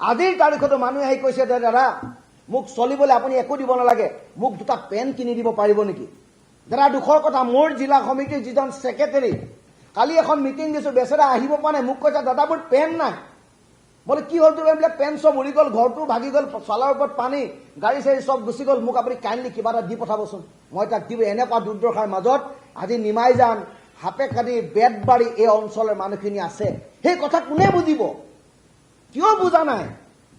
আজিৰ তাৰিখতো মানুহে আহি কৈছে যে দাদা মোক চলিবলৈ আপুনি একো দিব নালাগে মোক দুটা পেন কিনি দিব পাৰিব নেকি দাদা দুখৰ কথা মোৰ জিলা সমিতিৰ যিজন ছেক্ৰেটাৰী কালি এখন মিটিং দিছোঁ বেচেৰা আহিব পৰা নাই মোক কৈছে দাদা মোৰ পেন নাই বোলে কি হ'ল তোৰ এইবিলাক পেন চব উৰি গ'ল ঘৰটো ভাগি গ'ল চলাৰ ওপৰত পানী গাড়ী চাড়ী চব গুচি গ'ল মোক আপুনি কাইণ্ডলি কিবা এটা দি পঠাবচোন মই তাক দিব এনেকুৱা দুৰ্দশাৰ মাজত আজি নিমাইজান হাপেখাটি বেতবাৰী এই অঞ্চলৰ মানুহখিনি আছে সেই কথা কোনে বুজিব কিয় বুজা নাই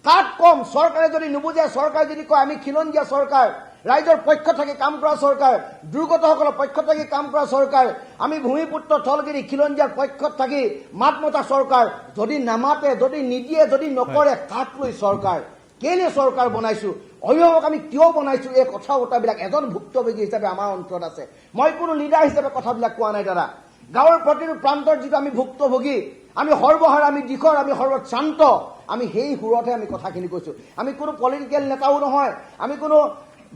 কাক কম চৰকাৰে যদি নুবুজে চৰকাৰে যদি কয় আমি খিলঞ্জীয়া চৰকাৰ ৰাইজৰ পক্ষ থাকি কাম কৰা চৰকাৰ দুৰ্গতসকলৰ পক্ষ থাকি কাম কৰা চৰকাৰ আমি ভূমিপুত্ৰ থলগিৰি খিলঞ্জীয়াৰ পক্ষত থাকি মাত মতা চৰকাৰ যদি নামাতে যদি নিদিয়ে যদি নকৰে কাক লৈ চৰকাৰ কেলে চৰকাৰ বনাইছোঁ অভিভাৱক আমি কিয় বনাইছোঁ এই কথা বতৰাবিলাক এজন ভুক্তভোগী হিচাপে আমাৰ অন্তৰত আছে মই কোনো লিডাৰ হিচাপে কথাবিলাক কোৱা নাই দাদা গাঁৱৰ প্ৰতিটো প্ৰান্তৰ যিটো আমি ভুক্তভোগী আমি সৰ্বহাৰা আমি দিশৰ আমি সৰ্বশান্ত আমি সেই সুৰতহে আমি কথাখিনি কৈছোঁ আমি কোনো পলিটিকেল নেতাও নহয় আমি কোনো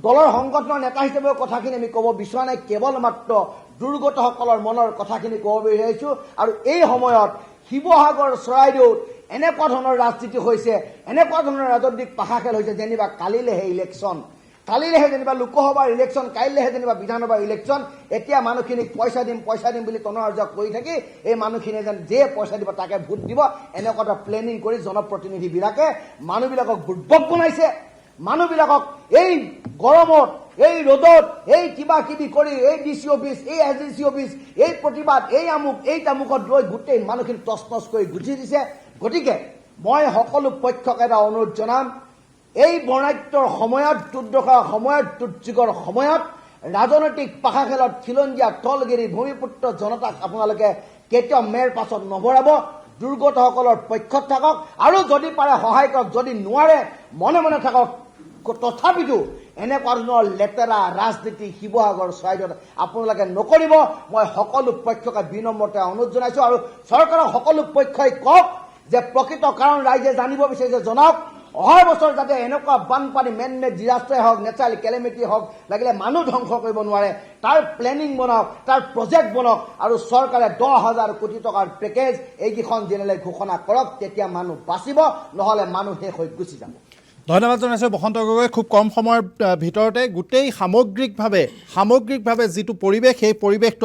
দলৰ সংগঠনৰ নেতা হিচাপে কথাখিনি আমি ক'ব বিচৰা নাই, কেৱল মাত্ৰ দুৰ্গতসকলৰ মনৰ কথাখিনি ক'ব বিচাৰিছোঁ। আৰু এই সময়ত শিৱসাগৰ চৰাইদেউত এনেকুৱা ধৰণৰ ৰাজনীতি হৈছে, এনেকুৱা ধৰণৰ ৰাজনৈতিক পাশা খেল হৈছে, যেনিবা কালিলেহে ইলেকশ্যন, কালিলেহে যেনিবা লোকসভাৰ ইলেকশ্যন, কাইলৈহে যেনিবা বিধানসভাৰ ইলেকশ্যন। এতিয়া মানুহখিনিক পইচা দিম বুলি টনৰজা কৰি থাকি এই মানুহখিনিয়ে যেন যে পইচা দিব তাকে ভোট দিব, এনেকুৱা এটা প্লেনিং কৰি জনপ্ৰতিনিধিবিলাকে মানুহবিলাকক বুৰ্বক বনাইছে। মানুহবিলাকক এই গৰমত, এই ৰ'দত, এই কিবা কিবি কৰি, এই DC অফিচ, এই SDC অফিচ, এই প্ৰতিবাদ, এই আমুক, এই তামুকত লৈ গোটেই মানুহখিনি তছ কৰি গুচি দিছে। গতিকে মই সকলো পক্ষক এটা অনুৰোধ জনাম, এই বৰ্ণাঢ্যৰ সময়ত, দুৰ্দশাৰ সময়ত, দুৰ্যোগৰ সময়ত ৰাজনৈতিক পাশা খেলত খিলঞ্জীয়া তলগিৰি ভূমিপুত্ৰ জনতাক আপোনালোকে কেতিয়াও মেৰ পাছত নভৰাব। দুৰ্গতসকলৰ পক্ষত থাকক আৰু যদি পাৰে সহায় কৰক, যদি নোৱাৰে মনে মনে থাকক। তথাপিতো এনেকুৱা ধৰণৰ লেতেৰা ৰাজনীতি শিৱসাগৰ চৰাইদেউত আপোনালোকে নকৰিব। মই সকলো পক্ষকে বিনম্ৰতাৰে অনুৰোধ জনাইছোঁ। আৰু চৰকাৰৰ সকলো পক্ষই কওক যে প্ৰকৃত কাৰণ ৰাইজে জানিব বিচাৰিছে, জনাওক। অহা বছৰ যাতে এনেকুৱা বানপানী, মেনমেড ডিজাষ্টাৰ হওক, নেচাৰেল কেলেমিটি হওক, লাগিলে মানুহ ধ্বংস কৰিব নোৱাৰে, তাৰ প্লেনিং বনাওক, তাৰ প্ৰজেক্ট বনাওক। আৰু চৰকাৰে 10,000 কোটি টকাৰ পেকেজ এইকেইখন জিলালৈ ঘোষণা কৰক, তেতিয়া মানুহ বাচিব, নহ'লে মানুহ শেষ হৈ গুচি যাব। ধন্যবাদ জনাইছোঁ বসন্ত গগৈ। খুব কম সময়ৰ ভিতৰতে গোটেই সামগ্ৰিকভাৱে যিটো পৰিৱেশ, সেই পৰিৱেশটো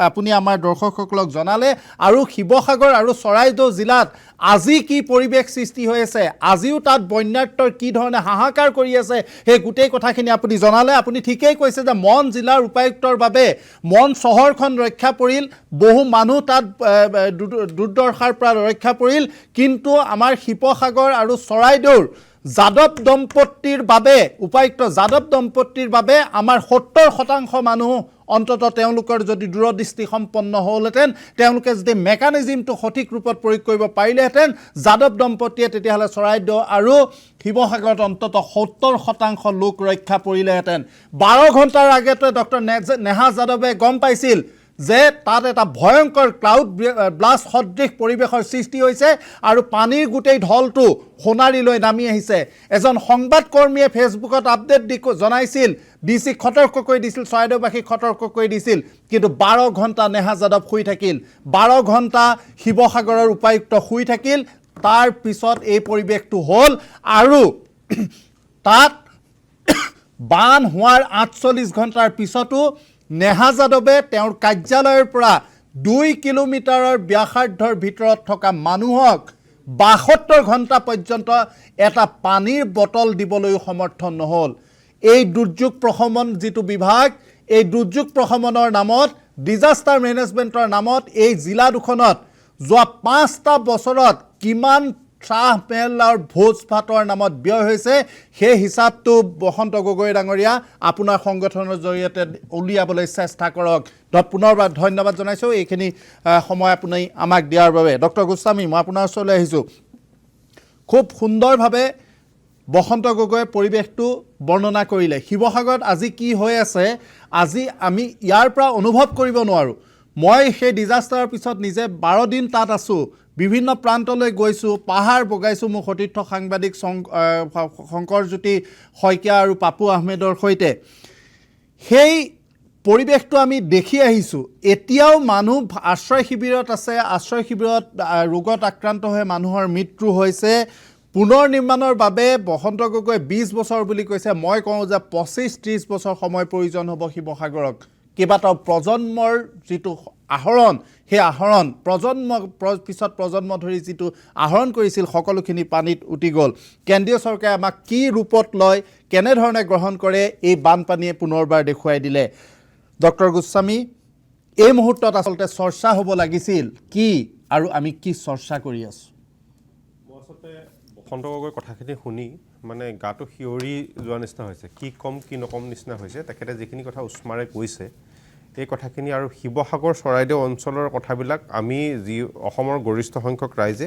আপুনি আমাৰ দৰ্শকসকলক জনালে। আৰু শিৱসাগৰ আৰু চৰাইদেউ জিলাত আজি কি পৰিৱেশ সৃষ্টি হৈ আছে, আজিও তাত বন্যাৰ্তৰ কি ধৰণে হাহাকাৰ কৰি আছে, সেই গোটেই কথাখিনি আপুনি জনালে। আপুনি ঠিকেই কৈছে যে মন জিলাৰ উপায়ুক্তৰ বাবে মন চহৰখন ৰক্ষা পৰিল, বহু মানুহ তাত দুৰ্দশাৰ পৰা ৰক্ষা পৰিল, কিন্তু আমাৰ শিৱসাগৰ আৰু চৰাইদেউৰ যাদৱ দম্পতীৰ বাবে, উপায়ুক্ত যাদৱ দম্পতীৰ বাবে আমাৰ 70% মানুহ অন্তত তেওঁলোকৰ যদি দূৰদৃষ্টি সম্পন্ন হ'লহেঁতেন, তেওঁলোকে যদি মেকানিজিমটো সঠিক ৰূপত প্ৰয়োগ কৰিব পাৰিলেহেঁতেন, যাদৱ দম্পতীয়ে তেতিয়াহ'লে চৰাইদেউ আৰু শিৱসাগৰত অন্তত 70% লোক ৰক্ষা পৰিলেহেঁতেন। 12 ঘণ্টাৰ আগতে ডক্টৰ নেহা যাদৱে গম পাইছিল যে তাত এটা ভয়ংকৰ ক্লাউড ব্লাষ্ট সদৃশ পৰিৱেশৰ সৃষ্টি হৈছে আৰু পানীৰ গোটেই ঢলটো সোণাৰীলৈ নামি আহিছে। এজন সংবাদকৰ্মীয়ে ফেচবুকত আপডেট দি জনাইছিল, ডিচিক সতৰ্ক কৰি দিছিল, চৰাইদেউবাসীক সতৰ্ক কৰি দিছিল, কিন্তু 12 ঘণ্টা নেহা যাদৱ শুই থাকিল, 12 ঘণ্টা শিৱসাগৰৰ উপায়ুক্ত শুই থাকিল। তাৰ পিছত এই পৰিৱেশটো হ'ল। আৰু তাত বান হোৱাৰ 48 ঘণ্টাৰ পিছতো নেহা যাদৱে তেওঁৰ কাৰ্যালয়ৰ পৰা 2 কিলোমিটাৰৰ ব্যাসাৰ্ধৰ ভিতৰত থকা মানুহক 72 ঘণ্টা পৰ্যন্ত এটা পানীৰ বটল দিবলৈও সমৰ্থন নহ'ল। এই দুৰ্যোগ প্ৰশমন যিটো বিভাগ, এই দুৰ্যোগ প্ৰশমনৰ নামত, ডিজাষ্টাৰ মেনেজমেণ্টৰ নামত এই জিলা দুখনত যোৱা 5টা বছৰত কিমান চাহ মেল আৰু ভোজ ভাতৰ নামত ব্যয় হৈছে, সেই হিচাপটো বসন্ত গগৈ ডাঙৰীয়া আপোনাৰ সংগঠনৰ জৰিয়তে উলিয়াবলৈ চেষ্টা কৰক। পুনৰবাৰ ধন্যবাদ জনাইছোঁ এইখিনি সময় আপুনি আমাক দিয়াৰ বাবে। ডক্টৰ গোস্বামী, মই আপোনাৰ ওচৰলৈ আহিছোঁ। খুব সুন্দৰভাৱে বসন্ত গগৈয়ে পৰিৱেশটো বৰ্ণনা কৰিলে। শিৱসাগৰত আজি কি হৈ আছে, আজি আমি ইয়াৰ পৰা অনুভৱ কৰিব নোৱাৰোঁ। মই সেই ডিজাষ্টাৰৰ পিছত নিজে 12 দিন তাত আছোঁ, বিভিন্ন প্ৰান্তলৈ গৈছোঁ, পাহাৰ বগাইছোঁ মোৰ সতীৰ্থ সাংবাদিক শংকৰজ্যোতি শইকীয়া আৰু পাপু আহমেদৰ সৈতে। সেই পৰিৱেশটো আমি দেখি আহিছোঁ। এতিয়াও মানুহ আশ্ৰয় শিবিৰত আছে, আশ্ৰয় শিবিৰত ৰোগত আক্ৰান্ত হৈ মানুহৰ মৃত্যু হৈছে। পুনৰ নিৰ্মাণৰ বাবে বসন্ত গগৈ 20 বছৰ বুলি কৈছে, মই কওঁ যে 25-30 বছৰ সময় প্ৰয়োজন হ'ব শিৱসাগৰক। কেইবাটাও প্ৰজন্মৰ যিটো আহৰণ, সেই আহৰণ পিছত প্ৰজন্ম ধৰি যিটো আহৰণ কৰিছিল, সকলোখিনি পানীত উটি গ'ল। কেন্দ্ৰীয় চৰকাৰে আমাক কি ৰূপত লয়, কেনেধৰণে গ্ৰহণ কৰে, এই বানপানীয়ে পুনৰবাৰ দেখুৱাই দিলে। ডক্টৰ গোস্বামী, এই মুহূৰ্তত আচলতে চৰ্চা হ'ব লাগিছিল কি, আৰু আমি কি চৰ্চা কৰি আছোঁ? মই আচলতে বসন্ত গগৈৰ কথাখিনি শুনি মানে গাটো শিয়ৰি যোৱা নিচিনা হৈছে। কি ক'ম কি নক'ম নিচিনা হৈছে। তেখেতে যিখিনি কথা উস্মাৰে কৈছে, এই কথাখিনি আৰু শিৱসাগৰ চৰাইদেউ অঞ্চলৰ কথাবিলাক আমি যি অসমৰ গৰিষ্ঠ সংখ্যক ৰাইজে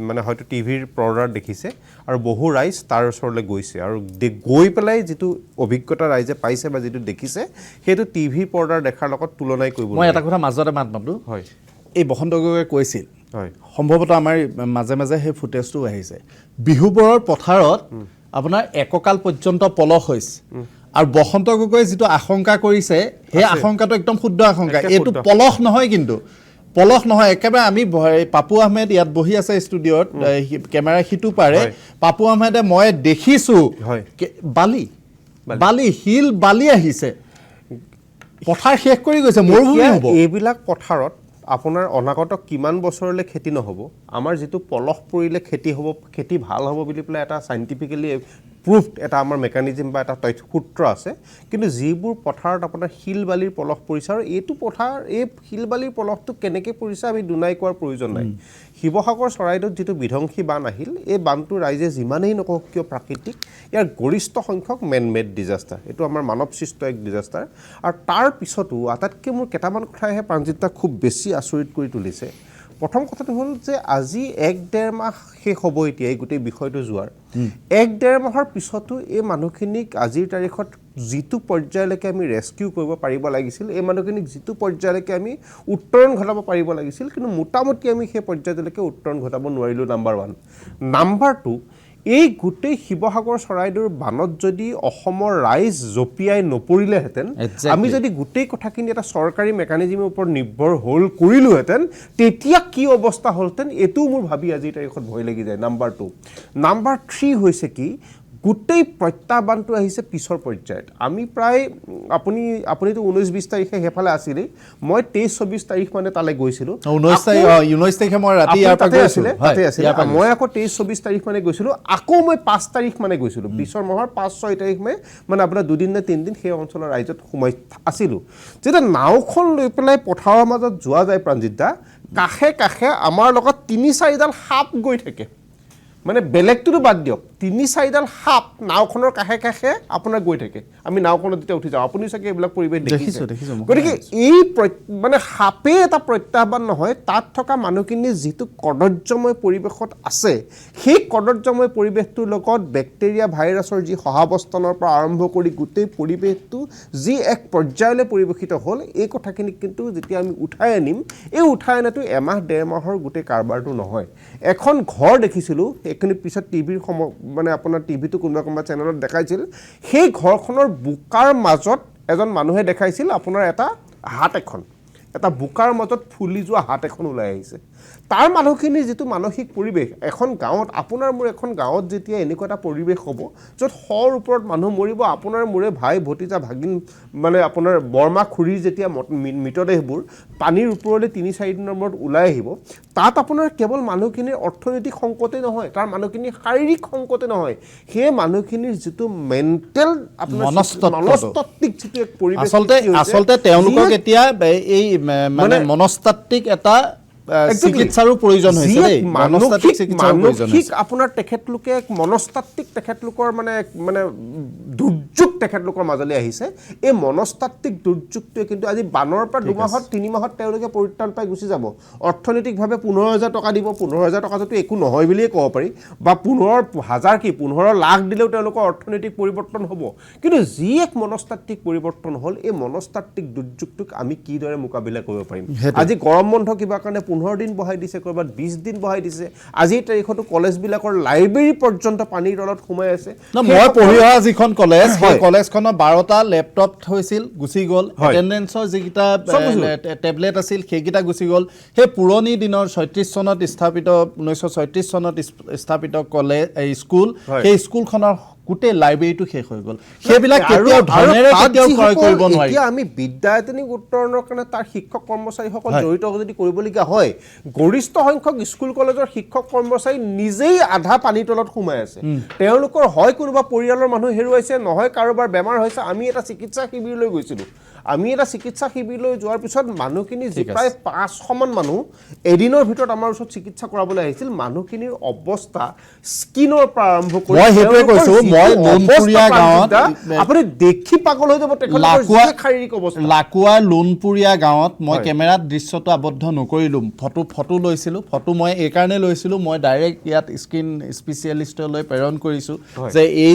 মানে হয়তো টিভিৰ পৰ্দাত দেখিছে, আৰু বহু ৰাইজ তাৰ ওচৰলৈ গৈছে, আৰু গৈ পেলাই যিটো অভিজ্ঞতা ৰাইজে পাইছে বা যিটো দেখিছে, সেইটো টিভিৰ পৰ্দাৰ দেখাৰ লগত তুলনাই কৰিব। মই এটা কথা মাজতে মাত মাতোঁ। হয়, এই বসন্ত গগৈয়ে কৈছিল, হয়, সম্ভৱতঃ আমাৰ মাজে মাজে সেই ফুটেজটো আহিছে, বিহুবোৰৰ পথাৰত আপোনাৰ এককাল পৰ্যন্ত পলস হৈছে আৰু বসন্ত গগৈ যিটো আশংকা কৰিছে সেই আশংকাটো একদম শুদ্ধ আশংকা একে এইটো শুদ্ধ। পলস নহয় কিন্তু পলস নহয় একেবাৰে আমি পাপু আহমেদ ইয়াত বহি আছে ষ্টুডিঅ'ত কেমেৰা সিটো পাৰে হয়। পাপু আহমেদে মই দেখিছোঁ হয়। বালি শিল বালি আহিছে পথাৰ শেষ কৰি গৈছে মৰুভূমি এতিয়া হ'ব এইবিলাক পথাৰত আপোনাৰ অনাগত কিমান বছৰলৈ খেতি নহ'ব আমাৰ যিটো পলস পৰিলে খেতি হ'ব খেতি ভাল হ'ব বুলি পেলাই এটা চাইণ্টিফিকেলি প্ৰুভড এটা আমাৰ মেকানিজিম বা এটা তথ্য সূত্ৰ আছে কিন্তু যিবোৰ পথাৰত আপোনাৰ শিল বালিৰ পলস পৰিছে আৰু এইটো পথাৰ এই শিল বালিৰ পলসটো কেনেকৈ পৰিছে আমি দুনাই কোৱাৰ প্ৰয়োজন নাই শিৱসাগৰ চৰাইদেউত যিটো বিধ্বংসী বান আহিল এই বানটো ৰাইজে যিমানেই নকওক কিয় প্ৰাকৃতিক ইয়াৰ গৰিষ্ঠ সংখ্যক মেন মেড ডিজাষ্টাৰ এইটো আমাৰ মানৱ সৃষ্ট এক ডিজাষ্টাৰ আৰু তাৰ পিছতো আটাইতকৈ মোৰ কেইটামান কথাইহে প্ৰাণজিতা খুব বেছি আচৰিত কৰি তুলিছে প্ৰথম কথাটো হ'ল যে আজি 1-1.5 মাহ শেষ হ'ব এতিয়া এই গোটেই বিষয়টো যোৱাৰ 1-1.5 মাহৰ পিছতো এই মানুহখিনিক আজিৰ তাৰিখত যিটো পৰ্যায়লৈকে আমি ৰেস্কিউ কৰিব পাৰিব লাগিছিল এই মানুহখিনিক যিটো পৰ্যায়লৈকে আমি উত্তৰণ ঘটাব পাৰিব লাগিছিল কিন্তু মোটামুটি আমি সেই পৰ্যায়লৈকে উত্তৰণ ঘটাব নোৱাৰিলোঁ নাম্বাৰ 1 নাম্বাৰ 2 এই গোটেই শিৱসাগৰ চৰাইদেউৰ বানত যদি অসমৰ ৰাইজ জঁপিয়াই নপৰিলেহেঁতেন আমি যদি গোটেই কথাখিনি এটা চৰকাৰী মেকানিজিমৰ ওপৰত নিৰ্ভৰ কৰিলোহেঁতেন তেতিয়া কি অৱস্থা হ'লহেঁতেন এইটোও মোৰ ভাবি আজিৰ তাৰিখত ভয় লাগি যায় নাম্বাৰ 2 নাম্বাৰ 3 হৈছে কি গোটেই প্ৰত্যাহ্বানটো আহিছে পিছৰ পৰ্যায়ত আমি প্ৰায় আপুনিতো 19-20 তাৰিখে সেইফালে আছিলেই মই 23-24 তাৰিখ মানে তালৈ গৈছিলোঁ 19 তাৰিখে মই ৰাতি ইয়াৰ পৰা গৈছিলোঁ মই আকৌ 23-24 তাৰিখ মানে গৈছিলোঁ আকৌ মই 5 তাৰিখ মানে গৈছিলোঁ পিছৰ মাহৰ 5-6 তাৰিখ মানে আপোনাৰ 2 দিন নে 3 দিন সেই অঞ্চলৰ ৰাইজত সোমাই আছিলোঁ যেতিয়া নাওখন লৈ পেলাই পথাৰৰ মাজত যোৱা যায় প্ৰাণজিতদা কাষে কাষে আমাৰ লগত 3-4ডাল সাপ গৈ থাকে মানে বেলেগটোতো বাদ দিয়ক 3-4ডাল সাপ নাওখনৰ কাষে কাষে আপোনাৰ গৈ থাকে আমি নাওখনত যেতিয়া উঠি যাওঁ আপুনি চাগে এইবিলাক পৰিৱেশ দেখিছে গতিকে এই মানে সাপে এটা প্ৰত্যাহ্বান নহয় তাত থকা মানুহখিনি যিটো কদৰ্যময় পৰিৱেশত আছে সেই কদৰ্যময় পৰিৱেশটোৰ লগত বেক্টেৰিয়া ভাইৰাছৰ যি সহাৱস্থানৰ পৰা আৰম্ভ কৰি গোটেই পৰিৱেশটো যি এক পৰ্যায়লৈ পৰিৱেশিত হ'ল এই কথাখিনি কিন্তু যেতিয়া আমি উঠাই আনিম এই উঠাই অনাটো এমাহ-1.5 মাহৰ গোটেই কাৰবাৰটো নহয় এখন ঘৰ দেখিছিলোঁ এইখিনি পিছত টিভিৰ মানে আপোনাৰ টিভিটো কোনোবা চেনেলত দেখাইছিল সেই ঘৰখনৰ বোকাৰ মাজত এজন মানুহে দেখাইছিল আপোনাৰ এটা হাত এখন এটা বোকাৰ মাজত ফুলি যোৱা হাত এখন ওলাই আহিছে তাৰ মানুহখিনিৰ যিটো মানসিক পৰিৱেশ এখন গাঁৱত আপোনাৰ মোৰ এখন গাঁৱত যেতিয়া এনেকুৱা এটা পৰিৱেশ হ'ব য'ত শৰ ওপৰত মানুহ মৰিব আপোনাৰ মোৰে ভাই ভতিজা ভাগিন মানে আপোনাৰ বৰমা খুৰীৰ যেতিয়া মৃতদেহবোৰ পানীৰ ওপৰলৈ 3-4 দিনৰ মূৰত ওলাই আহিব তাত আপোনাৰ কেৱল মানুহখিনিৰ অৰ্থনৈতিক সংকটেই নহয় তাৰ মানুহখিনিৰ শাৰীৰিক সংকটে নহয় সেই মানুহখিনিৰ যিটো মেণ্টেল মনস্তাত্ত্বিক যিটো এক পৰিৱেশ আচলতে তেওঁলোকক এতিয়া এই মানে মনস্তাত্ত্বিক এটা চিকিৎসাৰো প্ৰয়োজন হৈছে দেই মানসিক আপোনাৰ তেখেতলোকে মনস্তাত্ত্বিক তেখেতলোকৰ মানে দুৰ্যোগ তেখেতলোকৰ মাজলৈ আহিছে এই মনস্তাত্ত্বিক দুৰ্যোগটোৱে কিন্তু আজি বানৰ পৰা 2 মাহত 3 মাহত তেওঁলোকে পৰিত্ৰাণ পাই গুচি যাব অৰ্থনৈতিকভাৱে 15,000 টকা দিব 15,000 টকাটো একো নহয় বুলিয়ে ক'ব পাৰি বা 15 লাখ দিলেও তেওঁলোকৰ অৰ্থনৈতিক পৰিৱৰ্তন হ'ব কিন্তু যি এক মনস্তাত্ত্বিক পৰিৱৰ্তন হ'ল এই মনস্তাত্ত্বিক দুৰ্যোগটোক আমি কিদৰে মোকাবিলা কৰিব পাৰিম আজি গৰম বন্ধ কিবা কাৰণে 15 দিন বহাই দিছে কৰবাত 20 দিন বহাই দিছে আজিৰ তাৰিখতো কলেজবিলাকৰ লাইব্ৰেৰী পৰ্যন্ত পানীৰ তলত সোমাই আছে মই পঢ়ি অহা যিখন কলেজ সেই কলেজখনৰ 12টা লেপটপ হৈছিল গুচি গ'ল এটেণ্ডেন্সৰ যিকেইটা টেবলেট আছিল সেইকেইটা গুচি গ'ল সেই পুৰণি দিনৰ 1936 চনত স্থাপিত কলেজ স্কুল সেই স্কুলখনৰ গোটেই লাইব্ৰেৰীটো শেষ হৈ গ'ল সেইবিলাক কেতিয়াও ধনেৰে কেতিয়াও ক্ৰয় কৰিব নোৱাৰি এতিয়া আমি বিদ্যায়তনিক উত্তৰণৰ কাৰণে তাৰ শিক্ষক কৰ্মচাৰীসকল জড়িত যদি কৰিবলগীয়া হয় গৰিষ্ঠ সংখ্যক স্কুল কলেজৰ শিক্ষক কৰ্মচাৰী নিজেই আধা পানীৰ তলত সোমাই আছে তেওঁলোকৰ হয় কোনোবা পৰিয়ালৰ মানুহ হেৰুৱাইছে নহয় কাৰোবাৰ বেমাৰ হৈছে আমি এটা চিকিৎসা শিবিৰলৈ গৈছিলোঁ আমি এটা চিকিৎসা শিবিৰলৈ যোৱাৰ পিছত মানুহখিনি যি প্ৰায় 500 মান মানুহ এদিনৰ ভিতৰত আমাৰ ওচৰত চিকিৎসা কৰাবলৈ আহিছিল মানুহখিনিৰ অৱস্থা স্কিনৰ পৰা আৰম্ভ কৰি মই সেইটোৱে কৈছো মই লোণপুৰীয়া গাঁৱত আপুনি দেখি পাগল হৈ যাব তেখেতৰ শাৰীৰিক অৱস্থা লাকুৱা লোণপুৰীয়া গাঁৱত মই কেমেৰাত দৃশ্যটো আবদ্ধ নকৰিলোঁ ফটো লৈছিলোঁ ফটো মই এই কাৰণে লৈছিলোঁ মই ডাইৰেক্ট ইয়াত স্কিন স্পেচিয়েলিষ্টলৈ প্ৰেৰণ কৰিছোঁ যে এই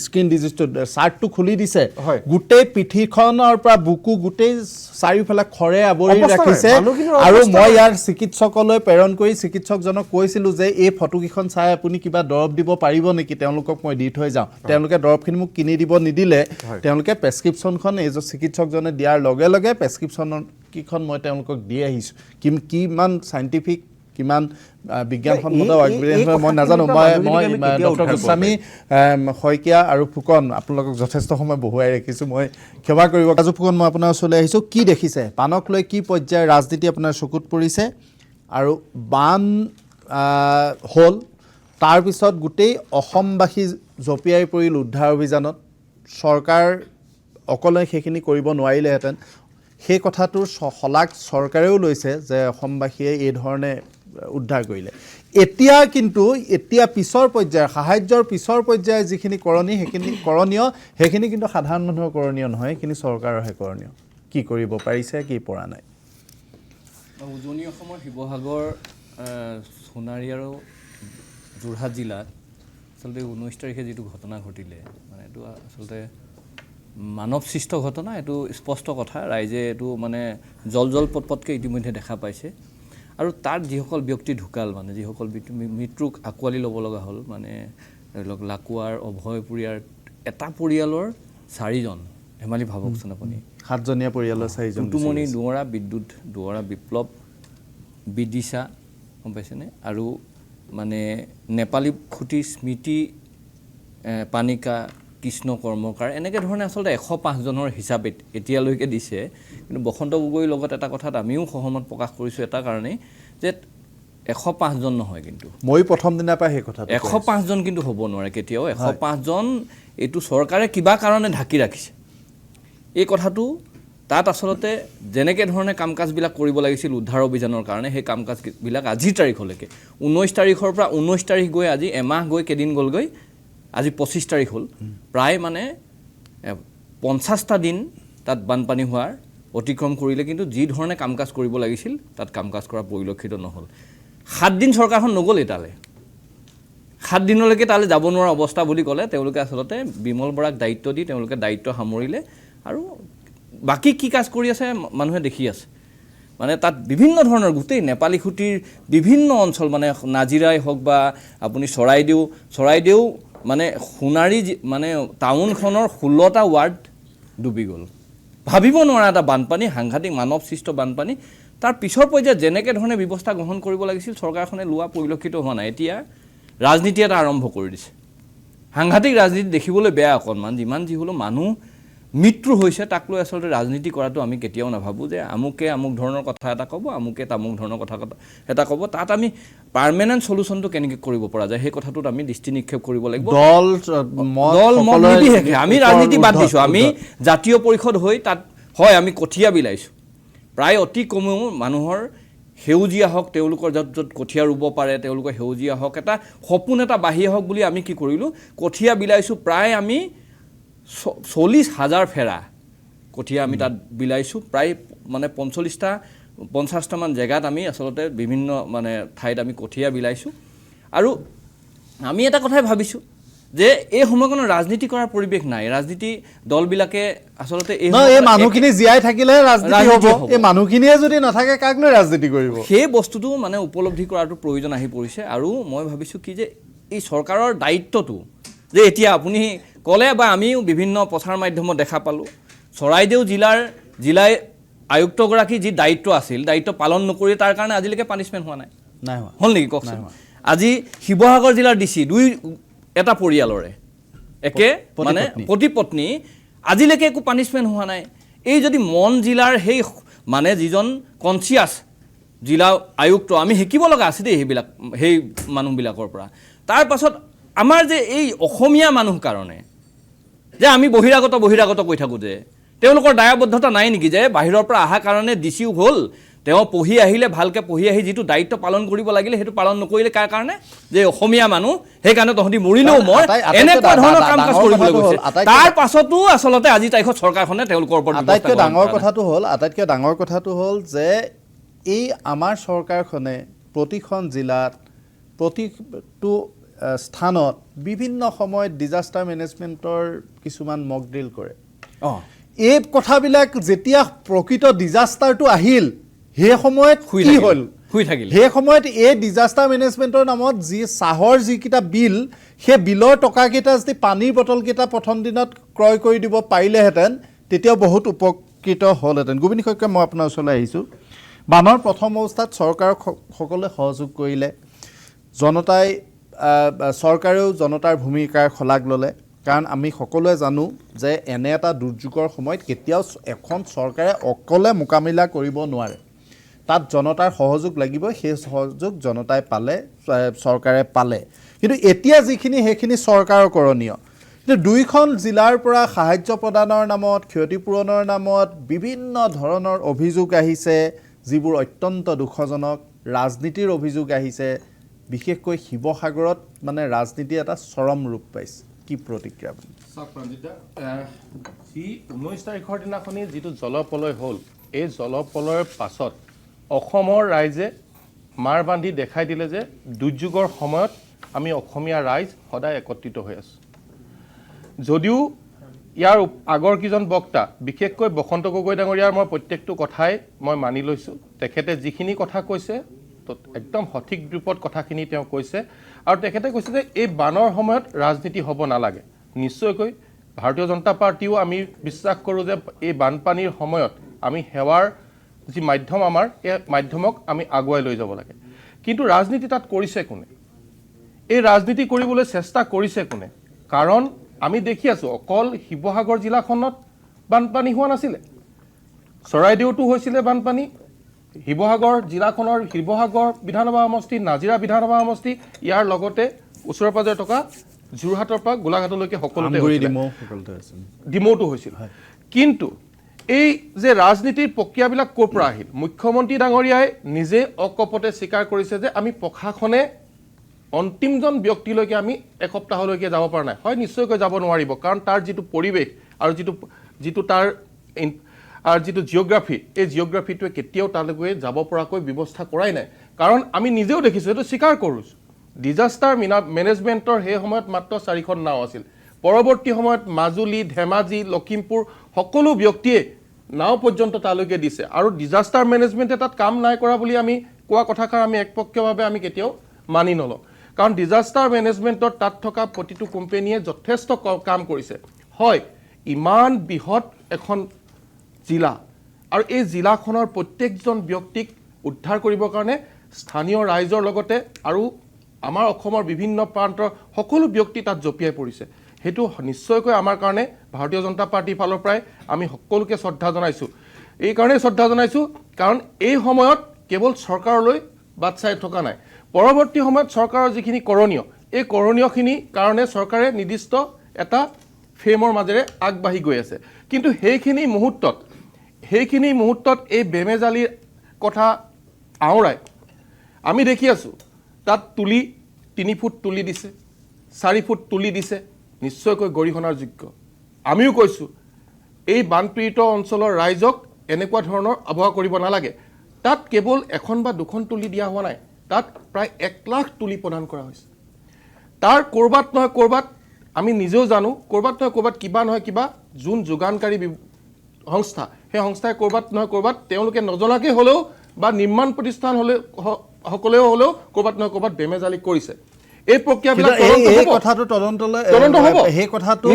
স্কিন ডিজিজটো চাৰ্টটো খুলি দিছে গোটেই পিঠিখনৰ পৰা পৰা বুকু গোটেই চাৰিওফালে খৰে আৱৰি অৱস্থা নাই, ৰাখিছে মানুহখিনিৰ আৰু অৱস্থা মই নাই। ইয়াৰ চিকিৎসকলৈ প্ৰেৰণ কৰি চিকিৎসকজনক কৈছিলোঁ যে এই ফটোকেইখন চাই আপুনি কিবা দৰৱ দিব পাৰিব নেকি, তেওঁলোকক মই দি থৈ যাওঁ। তেওঁলোকে দৰৱখিনি মোক কিনি দিব নিদিলে, তেওঁলোকে প্ৰেছক্ৰিপশ্যনখন এইজন চিকিৎসকজনে দিয়াৰ লগে লগে প্ৰেছক্ৰিপশ্যনকেইখন মই তেওঁলোকক দি আহিছোঁ। কিমান চাইণ্টিফিক, কিমান বিজ্ঞানসন্মত মই নাজানো। মই ডক্টৰ গোস্বামী, শইকীয়া আৰু ফুকন আপোনালোকক যথেষ্ট সময় বহুৱাই ৰাখিছোঁ, মই ক্ষমা কৰিব। ৰাজু ফুকন, মই আপোনাৰ ওচৰলৈ আহিছোঁ। কি দেখিছে বানক লৈ, কি পৰ্যায়ৰ ৰাজনীতি আপোনাৰ চকুত পৰিছে? আৰু বান হ'ল, তাৰপিছত গোটেই অসমবাসী জঁপিয়াই পৰিল উদ্ধাৰ অভিযানত, চৰকাৰ অকলে সেইখিনি কৰিব নোৱাৰিলেহেঁতেন। সেই কথাটোৰ শলাগ চৰকাৰেও লৈছে যে অসমবাসীয়ে এই ধৰণে উদ্ধাৰ কৰিলে। এতিয়া পিছৰ পৰ্যায়ৰ সাহায্যৰ পিছৰ পৰ্যায়ৰ যিখিনি কৰণীয় সেইখিনি কিন্তু সাধাৰণ মানুহৰ কৰণীয় নহয়, সেইখিনি চৰকাৰৰহে কৰণীয়। কি কৰিব পাৰিছে, কি পৰা নাই? উজনি অসমৰ শিৱসাগৰ, সোণাৰী আৰু যোৰহাট জিলাত আচলতে 19 তাৰিখে যিটো ঘটনা ঘটিলে, মানে এইটো আচলতে মানৱসৃষ্ট ঘটনা, এইটো স্পষ্ট কথা। ৰাইজে এইটো মানে জল পটপটকৈ ইতিমধ্যে দেখা পাইছে। আৰু তাত যিসকল ব্যক্তি ঢুকাল, মানে যিসকল মৃত্যুক আঁকোৱালি ল'ব লগা হ'ল, মানে ধৰি লওক লাকুৱাৰ, অভয়পুৰীয়াৰ এটা পৰিয়ালৰ 4জন, ধেমালি ভাবকচোন আপুনি। 7জনীয়া পৰিয়ালৰ 4জন, টুটুমণি দুৱৰা, বিদ্যুৎ দুৱৰা, বিপ্লৱ, বিদিশা, গম পাইছেনে? আৰু মানে নেপালী খুটি, স্মৃতি পানিকা, কৃষ্ণ কৰ্মকাৰ, এনেকৈ ধৰণে আচলতে 105জনৰ হিচাপ এতিয়ালৈকে দিছে। কিন্তু বসন্ত গগৈৰ লগত এটা কথাত আমিও সহমত প্ৰকাশ কৰিছোঁ, এটা কাৰণেই যে 105জন নহয়, কিন্তু মই প্ৰথম দিনাৰ পৰা সেই কথা 105জন কিন্তু হ'ব নোৱাৰে কেতিয়াও। 105জন এইটো চৰকাৰে কিবা কাৰণে ঢাকি ৰাখিছে এই কথাটো। তাত আচলতে যেনেকৈ ধৰণে কাম কাজবিলাক কৰিব লাগিছিল উদ্ধাৰ অভিযানৰ কাৰণে, সেই কাম কাজবিলাক আজিৰ তাৰিখলৈকে 19 তাৰিখৰ পৰা 19 তাৰিখ গৈ আজি এমাহ গৈ কেইদিন গ'লগৈ, আজি 25 তাৰিখ হ'ল। প্ৰায় মানে 50টা দিন তাত বানপানী হোৱাৰ অতিক্ৰম কৰিলে, কিন্তু যি ধৰণে কাম কাজ কৰিব লাগিছিল তাত কাম কাজ কৰা পৰিলক্ষিত নহ'ল। 7 দিন চৰকাৰখন নগ'লেই তালৈ, 7 দিনলৈকে তালৈ যাব নোৱাৰা অৱস্থা বুলি ক'লে। তেওঁলোকে আচলতে বিমল বৰাক দায়িত্ব দি তেওঁলোকে দায়িত্ব সামৰিলে, আৰু বাকী কি কাজ কৰি আছে মানুহে দেখি আছে। মানে তাত বিভিন্ন ধৰণৰ গোটেই নেপালী খুঁটিৰ বিভিন্ন অঞ্চল, মানে নাজিৰাই হওক বা আপুনি চৰাইদেউ মানে সোণাৰী মানে টাউনখনৰ 16টা ৱাৰ্ড ডুবি গ'ল। ভাবিব নোৱাৰা এটা বানপানী, সাংঘাতিক মানৱসৃষ্ট বানপানী। তাৰ পিছৰ পৰ্যায়ত যেনেকৈ ধৰণে ব্যৱস্থা গ্ৰহণ কৰিব লাগিছিল চৰকাৰখনে লোৱা পৰিলক্ষিত হোৱা নাই। এতিয়া ৰাজনীতি এটা আৰম্ভ কৰি দিছে, সাংঘাতিক ৰাজনীতি, দেখিবলৈ বেয়া অকণমান। যিমান যি হ'লেও মানুহ মৃত্যু হৈছে, তাক লৈ আচলতে ৰাজনীতি কৰাটো আমি কেতিয়াও নাভাবোঁ যে আমুকে আমুক ধৰণৰ কথা এটা ক'ব, আমুকে তামুক ধৰণৰ কথা এটা ক'ব। তাত আমি পাৰ্মানেণ্ট চলিউশ্যনটো কেনেকৈ কৰিব পৰা যায় সেই কথাটোত আমি দৃষ্টি নিক্ষেপ কৰিব লাগিব। দল মত নিৰ্বিশেষে আমি ৰাজনীতি বাদ দিছোঁ। আমি জাতীয় পৰিষদ হৈ তাত হয় আমি কঠীয়া বিলাইছোঁ, প্ৰায় অতি কমেও মানুহৰ সেউজীয়া হওক, তেওঁলোকৰ য'ত কঠীয়া ৰুব পাৰে তেওঁলোকৰ সেউজীয়া হওক, এটা সপোন এটা বাঢ়ি আহক বুলি আমি কি কৰিলোঁ, কঠীয়া বিলাইছোঁ। প্ৰায় আমি 40,000 ফেৰা কঠীয়া আমি তাত বিলাইছোঁ। প্ৰায় মানে 50টামান জেগাত আমি আচলতে বিভিন্ন মানে ঠাইত আমি কঠীয়া বিলাইছোঁ। আৰু আমি এটা কথাই ভাবিছোঁ যে এই সময়কণত ৰাজনীতি কৰাৰ পৰিৱেশ নাই। ৰাজনীতি দলবিলাকে আচলতে এই মানুহখিনি জীয়াই থাকিলে ৰাজনীতি হ'ব। এই মানুহখিনিয়ে যদি নাথাকে কাক লৈ ৰাজনীতি কৰিব, সেই বস্তুটো মানে উপলব্ধি কৰাটো প্ৰয়োজন আহি পৰিছে। আৰু মই ভাবিছোঁ কি যে এই চৰকাৰৰ দায়িত্বটো যে এতিয়া আপুনি ক'লে বা আমিও বিভিন্ন প্ৰচাৰ মাধ্যমত দেখা পালোঁ, চৰাইদেউ জিলাই আয়ুক্তগৰাকী যি দায়িত্ব আছিল, দায়িত্ব পালন নকৰি তাৰ কাৰণে আজিলৈকে পানিছমেণ্ট হোৱা নাই হ'ল নেকি কওকচোন? আজি শিৱসাগৰ জিলাৰ DC এটা পৰিয়ালৰে একে মানে পতি-পত্নী, আজিলৈকে একো পানিছমেণ্ট হোৱা নাই। এই যদি মন জিলাৰ সেই মানে যিজন কনচিয়াছ জিলা আয়ুক্ত, আমি শিকিব লগা আছে দেই সেই মানুহবিলাকৰ পৰা। তাৰ পাছত আমাৰ যে এই অসমীয়া মানুহ কাৰণে যে আমি বহিৰাগত কৈ থাকোঁ, যে তেওঁলোকৰ দায়বদ্ধতা নাই নেকি যে বাহিৰৰ পৰা অহা কাৰণে ডিচিও হ'ল, তেওঁ পঢ়ি আহিলে, ভালকৈ পঢ়ি আহি যিটো দায়িত্ব পালন কৰিব লাগিলে সেইটো পালন নকৰিলে কাৰ কাৰণে? যে অসমীয়া মানুহ, সেইকাৰণে তহঁতি মৰিলেও মই, এনেকুৱা ধৰণৰ কাম কাজ কৰিবলৈ গৈছে। তাৰ পাছতো আচলতে আজিৰ তাৰিখত চৰকাৰখনে তেওঁলোকৰ ওপৰত আটাইতকৈ ডাঙৰ কথাটো হ'ল যে এই আমাৰ চৰকাৰখনে প্ৰতিখন জিলাত প্ৰতিটো স্থানত বিভিন্ন সময়ত ডিজাষ্টাৰ মেনেজমেণ্টৰ কিছুমান মক ড্ৰিল কৰে। এই কথাবিলাক যেতিয়া প্ৰকৃত ডিজাষ্টাৰটো আহিল সেই সময়ত কি হ'ল শুই থাকিলে সেই সময়ত এই ডিজাষ্টাৰ মেনেজমেণ্টৰ নামত যি চাহৰ যিকেইটা বিল সেই বিলৰ টকাকেইটা যদি পানীৰ বটলকেইটা প্ৰথম দিনত ক্ৰয় কৰি দিব পাৰিলেহেঁতেন তেতিয়াও বহুত উপকৃত হ'লহেঁতেন। গোবিন্দ শইকীয়া, মই আপোনাৰ ওচৰলৈ আহিছোঁ। বানৰ প্ৰথম অৱস্থাত চৰকাৰক সকলোৱে সহযোগ কৰিলে, জনতাই চৰকাৰেও জনতাৰ ভূমিকাৰ শলাগ ল'লে, কাৰণ আমি সকলোৱে জানো যে এনে এটা দুৰ্যোগৰ সময়ত কেতিয়াও এখন চৰকাৰে অকলে মোকাবিলা কৰিব নোৱাৰে, তাত জনতাৰ সহযোগ লাগিব। সেই সহযোগ জনতাই পালে, চৰকাৰে পালে। কিন্তু এতিয়া যিখিনি সেইখিনি চৰকাৰৰ কৰণীয়। কিন্তু দুইখন জিলাৰ পৰা সাহায্য প্ৰদানৰ নামত, ক্ষতিপূৰণৰ নামত বিভিন্ন ধৰণৰ অভিযোগ আহিছে, যিবোৰ অত্যন্ত দুখজনক। ৰাজনীতিৰ অভিযোগ আহিছে, বিশেষকৈ শিৱসাগৰত মানে ৰাজনীতি এটা চৰম ৰূপ পাইছে। কি প্ৰতিক্ৰিয়া? চাওক ৰঞ্জিতা, যি 19 তাৰিখৰ দিনাখনি যিটো জলপ্ৰলয় হ'ল, এই জলপ্ৰলয়ৰ পাছত অসমৰ ৰাইজে মাৰ বান্ধি দেখাই দিলে যে দুৰ্যোগৰ সময়ত আমি অসমীয়া ৰাইজ সদায় একত্ৰিত হৈ আছোঁ। যদিও ইয়াৰ আগৰ কেইজন বক্তা, বিশেষকৈ বসন্ত গগৈ ডাঙৰীয়াৰ মই প্ৰত্যেকটো কথাই মই মানি লৈছোঁ। তেখেতে যিখিনি কথা কৈছে একদম সঠিক ৰূপত কথাখিনি তেওঁ কৈছে, আৰু তেখেতে কৈছে যে এই বানৰ সময়ত ৰাজনীতি হ'ব নালাগে। নিশ্চয়কৈ ভাৰতীয় জনতা পাৰ্টিও আমি বিশ্বাস কৰোঁ যে এই বানপানীৰ সময়ত আমি সেৱাৰ যি মাধ্যম আমাৰ, এই মাধ্যমক আমি আগুৱাই লৈ যাব লাগে। কিন্তু ৰাজনীতি তাত কৰিছে কোনে? এই ৰাজনীতি কৰিবলৈ চেষ্টা কৰিছে কোনে? কাৰণ আমি দেখি আছোঁ অকল শিৱসাগৰ জিলাখনত বানপানী হোৱা নাছিলে, চৰাইদেউতো হৈছিলে বানপানী। শিৱসাগৰ জিলাখনৰ শিৱসাগৰ বিধানসভা সমষ্টি, নাজিৰা বিধানসভা সমষ্টি, ইয়াৰ লগতে ওচৰে পাজৰে থকা যোৰহাটৰ পৰা গোলাঘাটলৈকে সকলোতে ডিমৌতো হৈছিল। কিন্তু এই যে ৰাজনীতিৰ প্ৰক্ৰিয়াবিলাক ক'ৰ পৰা আহিল? মুখ্যমন্ত্ৰী ডাঙৰীয়াই নিজে অকপতে স্বীকাৰ কৰিছে যে আমি প্ৰশাসনে অন্তিমজন ব্যক্তিলৈকে আমি এসপ্তাহলৈকে যাব পৰা নাই। হয়, নিশ্চয়কৈ যাব নোৱাৰিব, কাৰণ তাৰ যিটো পৰিৱেশ আৰু যিটো তাৰ যিটো জিঅ'গ্ৰাফি, এই জিঅ'গ্ৰাফিটোৱে কেতিয়াও তালৈকে যাব পৰাকৈ ব্যৱস্থা কৰাই নাই। কাৰণ আমি নিজেও দেখিছোঁ, এইটো স্বীকাৰ কৰোঁ, ডিজাষ্টাৰ মেনেজমেণ্টৰ সেই সময়ত মাত্ৰ 4খন নাও আছিল। পৰৱৰ্তী সময়ত মাজুলী, ধেমাজি, লখিমপুৰ সকলো ব্যক্তিয়ে নাও পৰ্যন্ত তালৈকে দিছে, আৰু ডিজাষ্টাৰ মেনেজমেণ্টে তাত কাম নাই কৰা বুলি আমি কোৱা কথাষাৰ আমি একপক্ষীয়ভাৱে আমি কেতিয়াও মানি নলওঁ। কাৰণ ডিজাষ্টাৰ মেনেজমেণ্টত তাত থকা প্ৰতিটো কোম্পানীয়ে যথেষ্ট কাম কৰিছে। হয়, ইমান বৃহৎ এখন জিলা, আৰু এই জিলাখনৰ প্ৰত্যেকজন ব্যক্তিক উদ্ধাৰ কৰিবৰ কাৰণে স্থানীয় ৰাইজৰ লগতে আৰু আমাৰ অসমৰ বিভিন্ন প্ৰান্তৰ সকলো ব্যক্তি তাত জঁপিয়াই পৰিছে। সেইটো নিশ্চয়কৈ আমাৰ কাৰণে ভাৰতীয় জনতা পাৰ্টিৰ ফালৰ পৰাই আমি সকলোকে শ্ৰদ্ধা জনাইছোঁ। এই কাৰণেই শ্ৰদ্ধা জনাইছোঁ কাৰণ এই সময়ত কেৱল চৰকাৰলৈ বাট চাই থকা নাই, পৰৱৰ্তী সময়ত চৰকাৰৰ যিখিনি কৰণীয়, এই কৰণীয়খিনিৰ কাৰণে চৰকাৰে নিৰ্দিষ্ট এটা ফ্ৰেমৰ মাজেৰে আগবাঢ়ি গৈ আছে। কিন্তু সেইখিনি মুহূৰ্তত এই বেমেজালিৰ কথা আওৰাই আমি দেখি আছোঁ। তাত তুলি 3 ফুট তুলি দিছে, 4 ফুট তুলি দিছে, নিশ্চয়কৈ গৰিহণাৰ যোগ্য। আমিও কৈছোঁ এই বানপীড়িত অঞ্চলৰ ৰাইজক এনেকুৱা ধৰণৰ আবহাৱা কৰিব নালাগে। তাত কেৱল 1 বা 2খন তুলি দিয়া হোৱা নাই, তাত প্ৰায় 1 লাখ তুলি প্ৰদান কৰা হৈছে। তাৰ ক'ৰবাত নহয় ক'ৰবাত আমি নিজেও জানো, ক'ৰবাত নহয় ক'ৰবাত কিবা নহয় কিবা যোন যোগানকাৰী সংস্থা, সেই সংস্থাই ক'ৰবাত নহয় ক'ৰবাত তেওঁলোকে নজনাকৈ হ'লেও বা নিৰ্মাণ প্ৰতিষ্ঠান সকলেও হ'লেও ক'ৰবাত নহয় ক'ৰবাত বেমেজালি কৰিছে। এই প্ৰক্ৰিয়াবিলাক তদন্ত হ'ব। সেই কথাটো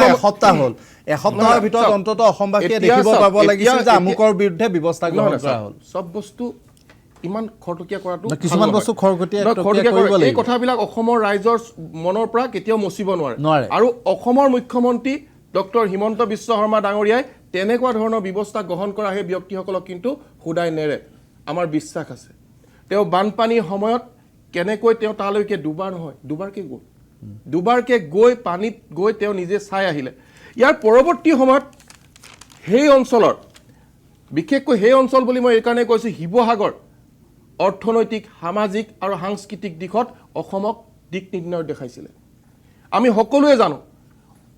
এসপ্তাহ হ'ল, এসপ্তাহৰ ভিতৰত অন্ততঃ অসমবাসীয়ে দেখিব পাব লাগিছিল যে আমুকৰ বিৰুদ্ধে ব্যৱস্থা গ্ৰহণ কৰা হ'ল। চব বস্তু ইমান খৰতকীয়া কৰাটো, কিছুমান বস্তু খৰতকীয়া কৰিব লাগিব। এই কথাবিলাক অসমৰ ৰাইজৰ মনৰ পৰা কেতিয়াও মচিব নোৱাৰে। আৰু অসমৰ মুখ্যমন্ত্ৰী ডক্টৰ হিমন্ত বিশ্ব শৰ্মা ডাঙৰীয়াই তেনেকুৱা ধৰণৰ ব্যৱস্থা গ্ৰহণ কৰা সেই ব্যক্তিসকলক কিন্তু সোধাই নেৰে। আমাৰ বিশ্বাস আছে তেওঁ বানপানীৰ সময়ত কেনেকৈ তেওঁ তালৈকে দুবাৰকৈ গৈ পানীত গৈ তেওঁ নিজে চাই আহিলে। ইয়াৰ পৰৱৰ্তী সময়ত সেই অঞ্চলৰ, বিশেষকৈ সেই অঞ্চল বুলি মই এইকাৰণে কৈছোঁ, শিৱসাগৰ অৰ্থনৈতিক, সামাজিক আৰু সাংস্কৃতিক দিশত অসমক দিক নিৰ্ণয় দেখাইছিলে। আমি সকলোৱে জানো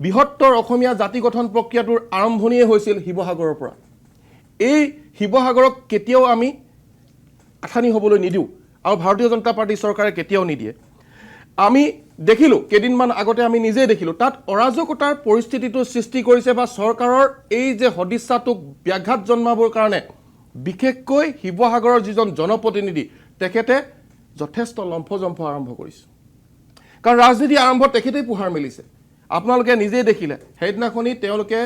বৃহত্তৰ অসমীয়া জাতি গঠন প্ৰক্ৰিয়াটোৰ আৰম্ভণিয়ে হৈছিল শিৱসাগৰৰ পৰা। এই শিৱসাগৰক কেতিয়াও আমি আঠানি হ'বলৈ নিদিওঁ, আৰু ভাৰতীয় জনতা পাৰ্টি চৰকাৰে কেতিয়াও নিদিয়ে। আমি দেখিলোঁ কেইদিনমান আগতে আমি নিজেই দেখিলোঁ তাত অৰাজকতাৰ পৰিস্থিতিটো সৃষ্টি কৰিছে বা চৰকাৰৰ এই যে সদিচ্ছাটোক ব্যাঘাত জন্মাবৰ কাৰণে বিশেষকৈ শিৱসাগৰৰ যিজন জনপ্ৰতিনিধি তেখেতে যথেষ্ট লম্ফজম্ফ আৰম্ভ কৰিছে কাৰণ ৰাজনীতি আৰম্ভ তেখেতেই পোহাৰ মেলিছে আপোনালোকে নিজেই দেখিলে সেইদিনাখনি তেওঁলোকে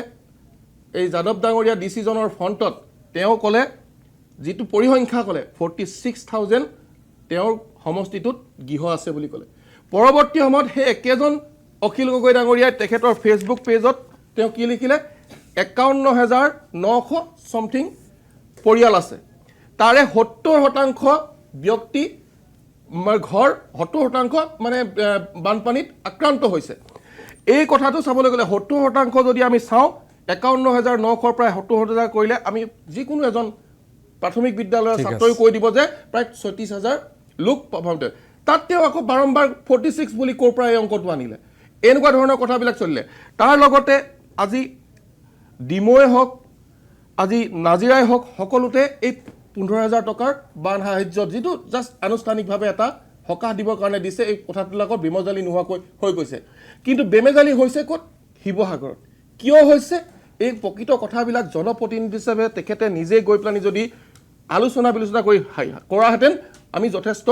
এই যাদৱ ডাঙৰীয়া ডিচিজনৰ ফ্ৰণ্টত তেওঁ ক'লে যিটো পৰিসংখ্যা ক'লে 46,000 তেওঁৰ সমষ্টিটোত গৃহ আছে বুলি ক'লে পৰৱৰ্তী সময়ত সেই একেজন অখিল গগৈ ডাঙৰীয়াই তেখেতৰ ফেচবুক পেজত তেওঁ কি লিখিলে 51,900 সমথিং পৰিয়াল আছে তাৰে 70% ব্যক্তি ঘৰ 70% মানে বানপানীত আক্ৰান্ত হৈছে এই কথাটো চাবলৈ গ'লে 70% যদি আমি চাওঁ 51,900 প্ৰায় 70,000 কৰিলে আমি যিকোনো এজন প্ৰাথমিক বিদ্যালয়ৰ ছাত্ৰই কৈ দিব যে প্ৰায় 36,000 লোক প্ৰভাৱিত তাত তেওঁ আকৌ বাৰম্বাৰ 46 বুলি ক'ৰ পৰা এই অংকটো আনিলে এনেকুৱা ধৰণৰ কথাবিলাক চলিলে তাৰ লগতে আজি ডিমৈ হওক আজি নাজিৰাই হওক সকলোতে এই 15,000 টকাৰ বান সাহায্য যিটো জাষ্ট আনুষ্ঠানিকভাৱে এটা সকাহ দিবৰ কাৰণে দিছে এই কথাবিলাকৰ বেমেজালি নোহোৱাকৈ হৈ গৈছে কিন্তু বেমেজালি হৈছে ক'ত শিৱসাগৰত কিয় হৈছে এই প্ৰকৃত কথাবিলাক জনপ্ৰতিনিধি হিচাপে তেখেতে নিজে গৈ পেলাই যদি আলোচনা বিলোচনা কৰি কৰাহেঁতেন আমি যথেষ্ট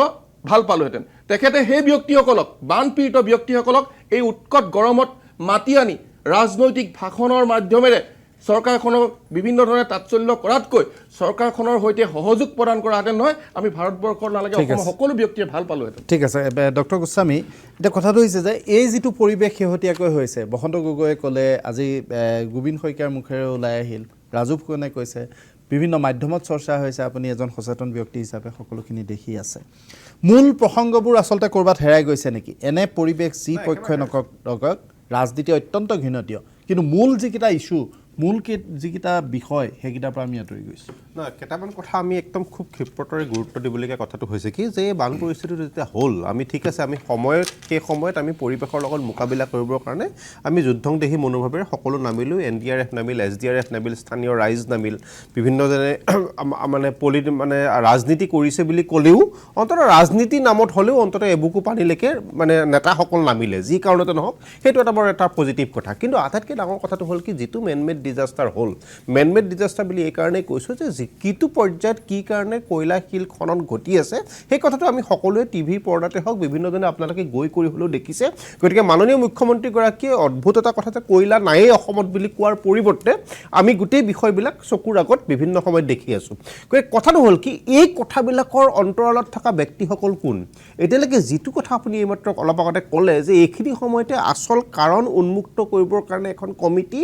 ভাল পালোহেঁতেন তেখেতে সেই ব্যক্তিসকলক বানপীড়িত ব্যক্তিসকলক এই উৎকট গৰমত মাতি আনি ৰাজনৈতিক ভাষণৰ মাধ্যমেৰে চৰকাৰখনক বিভিন্ন ধৰণে তাৎসল্য কৰাতকৈ চৰকাৰখনৰ সৈতে সহযোগ প্ৰদান কৰাহেঁতেন নহয় আমি ভাৰতবৰ্ষৰ নালাগে অসমৰ সকলো ব্যক্তিয়ে ভাল পালোহেঁতেন ঠিক আছে ডক্টৰ গোস্বামী এতিয়া কথাটো হৈছে যে এই যিটো পৰিৱেশ শেহতীয়াকৈ হৈছে বসন্ত গগৈয়ে ক'লে আজি গোবিন্দ শইকীয়াৰ মুখেৰে ওলাই আহিল ৰাজু ফুকনে কৈছে বিভিন্ন মাধ্যমত চৰ্চা হৈছে আপুনি এজন সচেতন ব্যক্তি হিচাপে সকলোখিনি দেখি আছে মূল প্ৰসংগবোৰ আচলতে ক'ৰবাত হেৰাই গৈছে নেকি এনে পৰিৱেশ যি পক্ষই নকওক ৰাজনীতি অত্যন্ত ঘৃণতীয় কিন্তু মূল যিকেইটা ইছ্যু মূল যিকেইটা বিষয় সেইকেইটাৰ পৰা আমি আঁতৰি গৈছোঁ না কেইটামান কথা আমি একদম খুব ক্ষিপ্ৰতাৰে গুৰুত্ব দিবলগীয়া কথাটো হৈছে কি যে বান পৰিস্থিতিটো যেতিয়া হ'ল আমি ঠিক আছে আমি সেই সময়ত আমি পৰিৱেশৰ লগত মোকাবিলা কৰিবৰ কাৰণে আমি যুদ্ধংদেহী মনোভাৱেৰে সকলো নামিলোঁ NDRF নামিল SDRF নামিল স্থানীয় ৰাইজ নামিল বিভিন্নজনে মানে ৰাজনীতি কৰিছে বুলি ক'লেও অন্ততঃ ৰাজনীতি নামত হ'লেও অন্ততঃ এবুকু পানীলৈকে মানে নেতাসকল নামিলে যি কাৰণতে নহওক সেইটো এটা পজিটিভ কথা কিন্তু আটাইতকৈ ডাঙৰ কথাটো হ'ল কি যিটো মেনমেড ডিজাষ্টাৰ হ'ল মেনমেড ডিজাষ্টাৰ বুলি এই কাৰণেই কৈছোঁ যে কিটো পৰ্যায়ত কি কাৰণে কয়লা শিল খনন ঘটি আছে সেই কথাটো আমি সকলোৱে টিভি পৰ্দাতে হওক বিভিন্নজনে আপোনালোকে গৈ কৰি হ'লেও দেখিছে গতিকে মাননীয় মুখ্যমন্ত্ৰীগৰাকীয়ে অদ্ভুত এটা কথা যে কয়লা নায়েই অসমত বুলি কোৱাৰ পৰিৱৰ্তে আমি গোটেই বিষয়বিলাক চকুৰ আগত বিভিন্ন সময়ত দেখি আছোঁ গতিকে কথাটো হ'ল কি এই কথাবিলাকৰ অন্তৰালত থকা ব্যক্তিসকল কোন এতিয়ালৈকে যিটো কথা আপুনি এইমাত্ৰ অলপ আগতে ক'লে যে এইখিনি সময়তে আচল কাৰণ উন্মুক্ত কৰিবৰ কাৰণে এখন কমিটি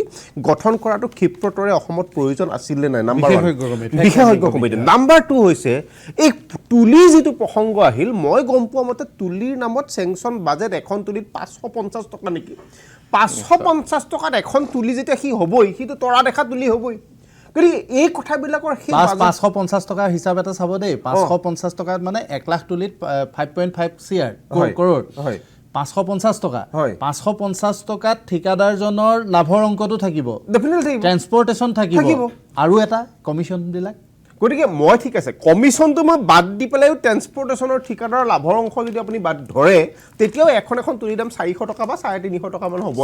গঠন কৰাটো ক্ষিপ্ৰতাৰে অসমত প্ৰয়োজন আছিল নে নাই নাম্বাৰ 1 বিশেষজ্ঞ কমিটি নাম্বাৰ 2 হৈছে এই তুলি যিটো প্ৰসংগ আহিল মই গম পোৱা মতে তুলিৰ নামত চেংচন বাজেট এখন তুলিত 550 টকা নেকি 550 টকাত এখন তুলি যেতিয়া সি হ'বই সিটো তৰা দেখা তুলি হ'বই গতিকে এই কথাবিলাকৰ সেই 550 টকাৰ হিচাপ এটা চাব দেই 550 টকাত মানে 1 লাখ তুলিত 5.5 crore হয় 550 টকা 550 টকাত ঠিকাদাৰজনৰ লাভৰ অংকটো থাকিব ডেফিনেটলি ট্ৰান্সপৰ্টেশ্যন থাকিব আৰু এটা কমিশ্যন বিলাক গতিকে মই ঠিক আছে কমিশ্যনটো মই বাদ দি পেলাইও ট্ৰান্সপৰ্টেশ্যনৰ ঠিকাদাৰৰ লাভৰ অংশ যদি আপুনি বাদ ধৰে তেতিয়াও এখন তুলিৰ দাম 400 টকা বা 350 টকা মান হ'ব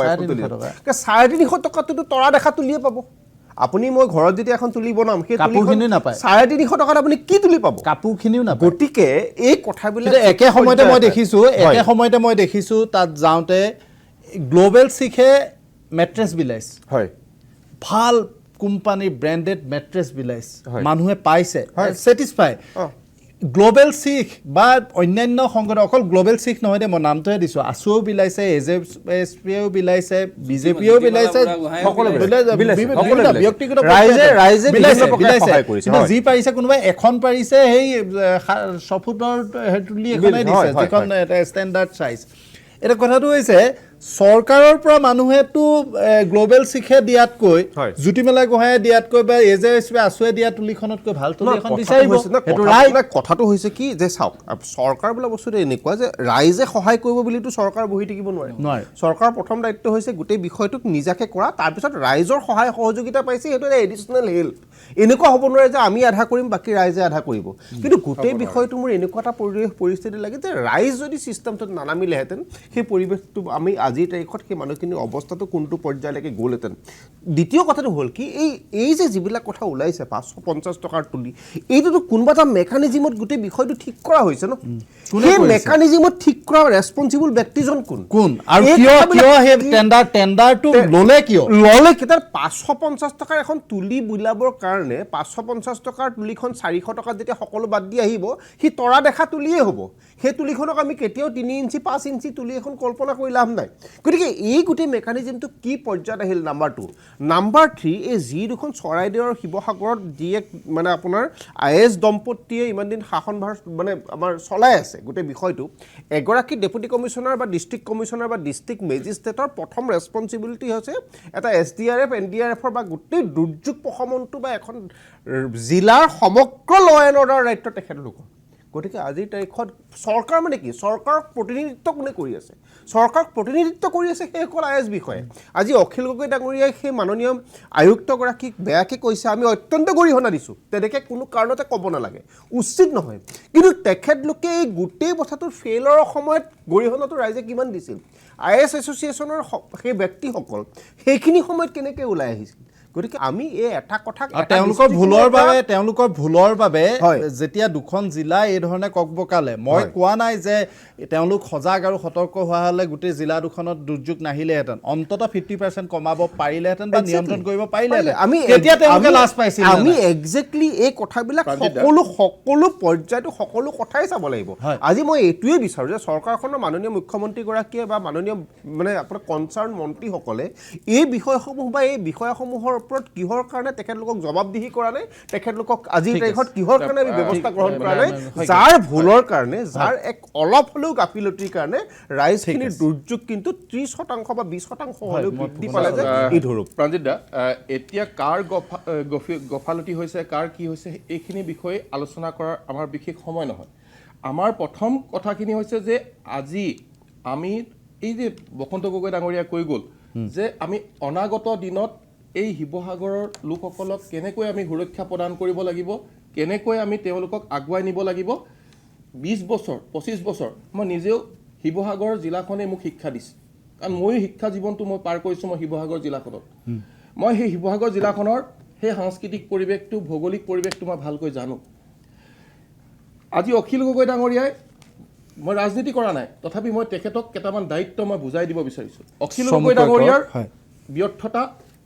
350 টকাটোতো তৰা দেখা তুলিয়ে পাব আপুনি মই ঘৰত যেতিয়া এখন তুলি বনাম সেই কাপোৰখিনি নাপায় 350 টকাত আপুনি কি তুলি পাব কাপোৰখিনিও নাপায় গতিকে এই কথাবিলাক একে সময়তে মই দেখিছোঁ তাত যাওঁতে গ্লোবেল চিখে মেট্ৰেছ বিলাইছে হয় ভাল কোম্পানীৰ ব্ৰেণ্ডেড মেট্ৰেছ বিলাইছে মানুহে পাইছে ছেটিছফাই গ্লোবেল চিখ বা অন্যান্য সংগঠন অকল গ্লোবেল চিখ নহয় দে মই নামটোহে দিছোঁ আছুও বিলাইছে এজেপিও বিলাইছে বিজেপিও বিলাইছে ব্যক্তিগত ৰাইজে যি পাৰিছে কোনোবাই এখন পাৰিছে সেই 6 ফুটৰ তুলি এখনেই দিছে যিখন ষ্টেণ্ডাৰ্ড চাইজ এটা কথাটো হৈছে চৰকাৰৰ পৰা মানুহেতো গ্লোবেল শিখে দিয়াতকৈ হয়। জ্যোতিমেলা গোহাঁয়ে দিয়াতকৈ বা এজেএছপি আছুৱে দিয়া তুলিখনতকৈ ভাল তুলি এখন বিচাৰিব সেইটো কথাটো হৈছে কি যে চাওক চৰকাৰ বোলা বস্তুটো এনেকুৱা যে ৰাইজে সহায় কৰিব বুলিতো চৰকাৰ বহি থাকিব নোৱাৰে চৰকাৰৰ প্ৰথম দায়িত্ব হৈছে গোটেই বিষয়টোক নিজাকে কৰা তাৰপিছত ৰাইজৰ সহায় সহযোগিতা পাইছে সেইটো এটা এডিশ্যনেল হেল্প এনেকুৱা হ'ব নোৱাৰে যে আমি আধা কৰিম বাকী ৰাইজে আধা কৰিব কিন্তু গোটেই বিষয়টো মোৰ এনেকুৱা এটা পৰিস্থিতি লাগে যে ৰাইজ যদি ছিষ্টেমটোত নানামিলেহেঁতেন সেই পৰিৱেশটো আমি আজিৰ তাৰিখত সেই মানুহখিনিৰ অৱস্থাটো কোনটো পৰ্যায়লৈকে গ'লহেঁতেন দ্বিতীয় কথাটো হ'ল কি এই যে যিবিলাক কথা ওলাইছে 550 টকাৰ তুলি এইটোতো কোনোবা এটা মেকানিজিমত গোটেই বিষয়টো ঠিক কৰা হৈছে ন সেই মেকানিজিমত ঠিক কৰা ৰেছপঞ্চিবল ব্যক্তিজন কোন আৰু কিয় সেই টেণ্ডাৰটো ল'লে কি তাৰ 550 টকাৰ এখন তুলি বোলাবৰ কাৰণে 550 টকাৰ তুলিখন 400 টকাত যেতিয়া সকলো বাদ দি আহিব সি তৰা দেখা তুলিয়ে হ'ব সেই তুলিখনক আমি কেতিয়াও 3 ইঞ্চি 5 ইঞ্চি তুলি এখন কল্পনা কৰি লাভ নাই গতিকে এই গোটেই মেকানিজিমটো কি পৰ্যায়ত আহিল নাম্বাৰ 2 নাম্বাৰ 3 এই যি দুখন চৰাইদেউ আৰু শিৱসাগৰত যিয়ে মানে আপোনাৰ আইএছ দম্পতীয়ে ইমান দিন শাসনভাৰ মানে আমাৰ চলাই আছে গোটেই বিষয়টো এগৰাকী ডেপুটি কমিশ্যনাৰ বা ডিষ্ট্ৰিক্ট কমিশ্যনাৰ বা ডিষ্ট্ৰিক্ট মেজিষ্ট্ৰেটৰ প্ৰথম ৰেছপঞ্চিবিলিটি হৈছে এটা SDRF NDRFৰ বা গোটেই দুৰ্যোগ প্ৰশমনটো বা এখন জিলাৰ সমগ্ৰ ল এণ্ড অৰ্ডাৰ দায়িত্ব তেখেতলোকৰ গতিকে আজিৰ তাৰিখত চৰকাৰ মানে কি চৰকাৰক প্ৰতিনিধিত্ব কোনে কৰি আছে চৰকাৰক প্ৰতিনিধিত্ব কৰি আছে সেইসকল আইএছ বিষয়ে আজি অখিল গগৈ ডাঙৰীয়াই সেই মাননীয় আয়ুক্তগৰাকীক বেয়াকৈ কৈছে আমি অত্যন্ত গৰিহণা দিছোঁ তেনেকৈ কোনো কাৰণতে ক'ব নালাগে উচিত নহয় কিন্তু তেখেতলোকে এই গোটেই কথাটোৰ ফেইলৰ সময়ত গৰিহণাটো ৰাইজে কিমান দিছিল আইএছ এছ'চিয়েশ্যনৰ সেই ব্যক্তিসকল সেইখিনি সময়ত কেনেকৈ ওলাই আহিছিল গতিকে আমি এই এটা কথা তেওঁলোকৰ ভুলৰ বাবে যেতিয়া দুখন জিলা এই ধৰণে ককবকালে মই কোৱা নাই যে তেওঁলোক সজাগ আৰু সতৰ্ক হোৱা হ'লে গোটেই জিলা দুখনত দুৰ্যোগ নাহিলেহেঁতেন অন্ততঃ 50% কমাব পাৰিলেহেঁতেন বা নিয়ন্ত্ৰণ কৰিব পাৰিলেহেঁতেন তেতিয়া তেওঁলোকে লাজ পাইছিল আমি একজেক্টলি এই কথাবিলাক সকলো পৰ্যায়টো সকলো কথাই চাব লাগিব আজি মই এইটোৱে বিচাৰোঁ যে চৰকাৰখনৰ মাননীয় মুখ্যমন্ত্ৰীগৰাকীয়ে বা মাননীয় মানে আপোনাৰ কনচাৰ্ণ মন্ত্ৰীসকলে এই বিষয়সমূহ বা এই বিষয়সমূহৰ ওপৰত কিহৰ কাৰণে তেখেতলোকক জবাবদিহি কৰা নাই তেখেতলোকক আজিৰ তাৰিখত কিহৰ কাৰণে আমি ব্যৱস্থা গ্ৰহণ কৰা নাই যাৰ ভুলৰ কাৰণে যাৰ এক অলপ হ'লেও গাফিলতিৰ কাৰণে ৰাইজখিনিৰ দুৰ্যোগ কিন্তু 30% বা 20% হ'লেও বৃদ্ধি পালে যে এই ধৰক প্ৰাঞ্জিত দা এতিয়া কাৰ গফালতি হৈছে কাৰ কি হৈছে এইখিনি বিষয়ে আলোচনা কৰাৰ আমাৰ বিশেষ সময় নহয় আমাৰ প্ৰথম কথাখিনি হৈছে যে আজি আমি এই যে বসন্ত গগৈ ডাঙৰীয়া কৈ গ'ল যে আমি অনাগত দিনত এই শিৱসাগৰৰ লোকসকলক কেনেকৈ আমি সুৰক্ষা প্ৰদান কৰিব লাগিব কেনেকৈ আমি তেওঁলোকক আগুৱাই নিব লাগিব 20 বছৰ 25 বছৰ মই নিজেও শিৱসাগৰ জিলাখনে মোক শিক্ষা দিছে কাৰণ ময়ো শিক্ষা জীৱনটো মই পাৰ কৰিছোঁ মই শিৱসাগৰ জিলাখনত মই সেই শিৱসাগৰ জিলাখনৰ সেই সাংস্কৃতিক পৰিৱেশটো ভৌগোলিক পৰিৱেশটো মই ভালকৈ জানো আজি অখিল গগৈ ডাঙৰীয়াই মই ৰাজনীতি কৰা নাই তথাপি মই তেখেতক কেইটামান দায়িত্ব মই বুজাই দিব বিচাৰিছোঁ অখিল গগৈ ডাঙৰীয়াৰ ব্যৰ্থতা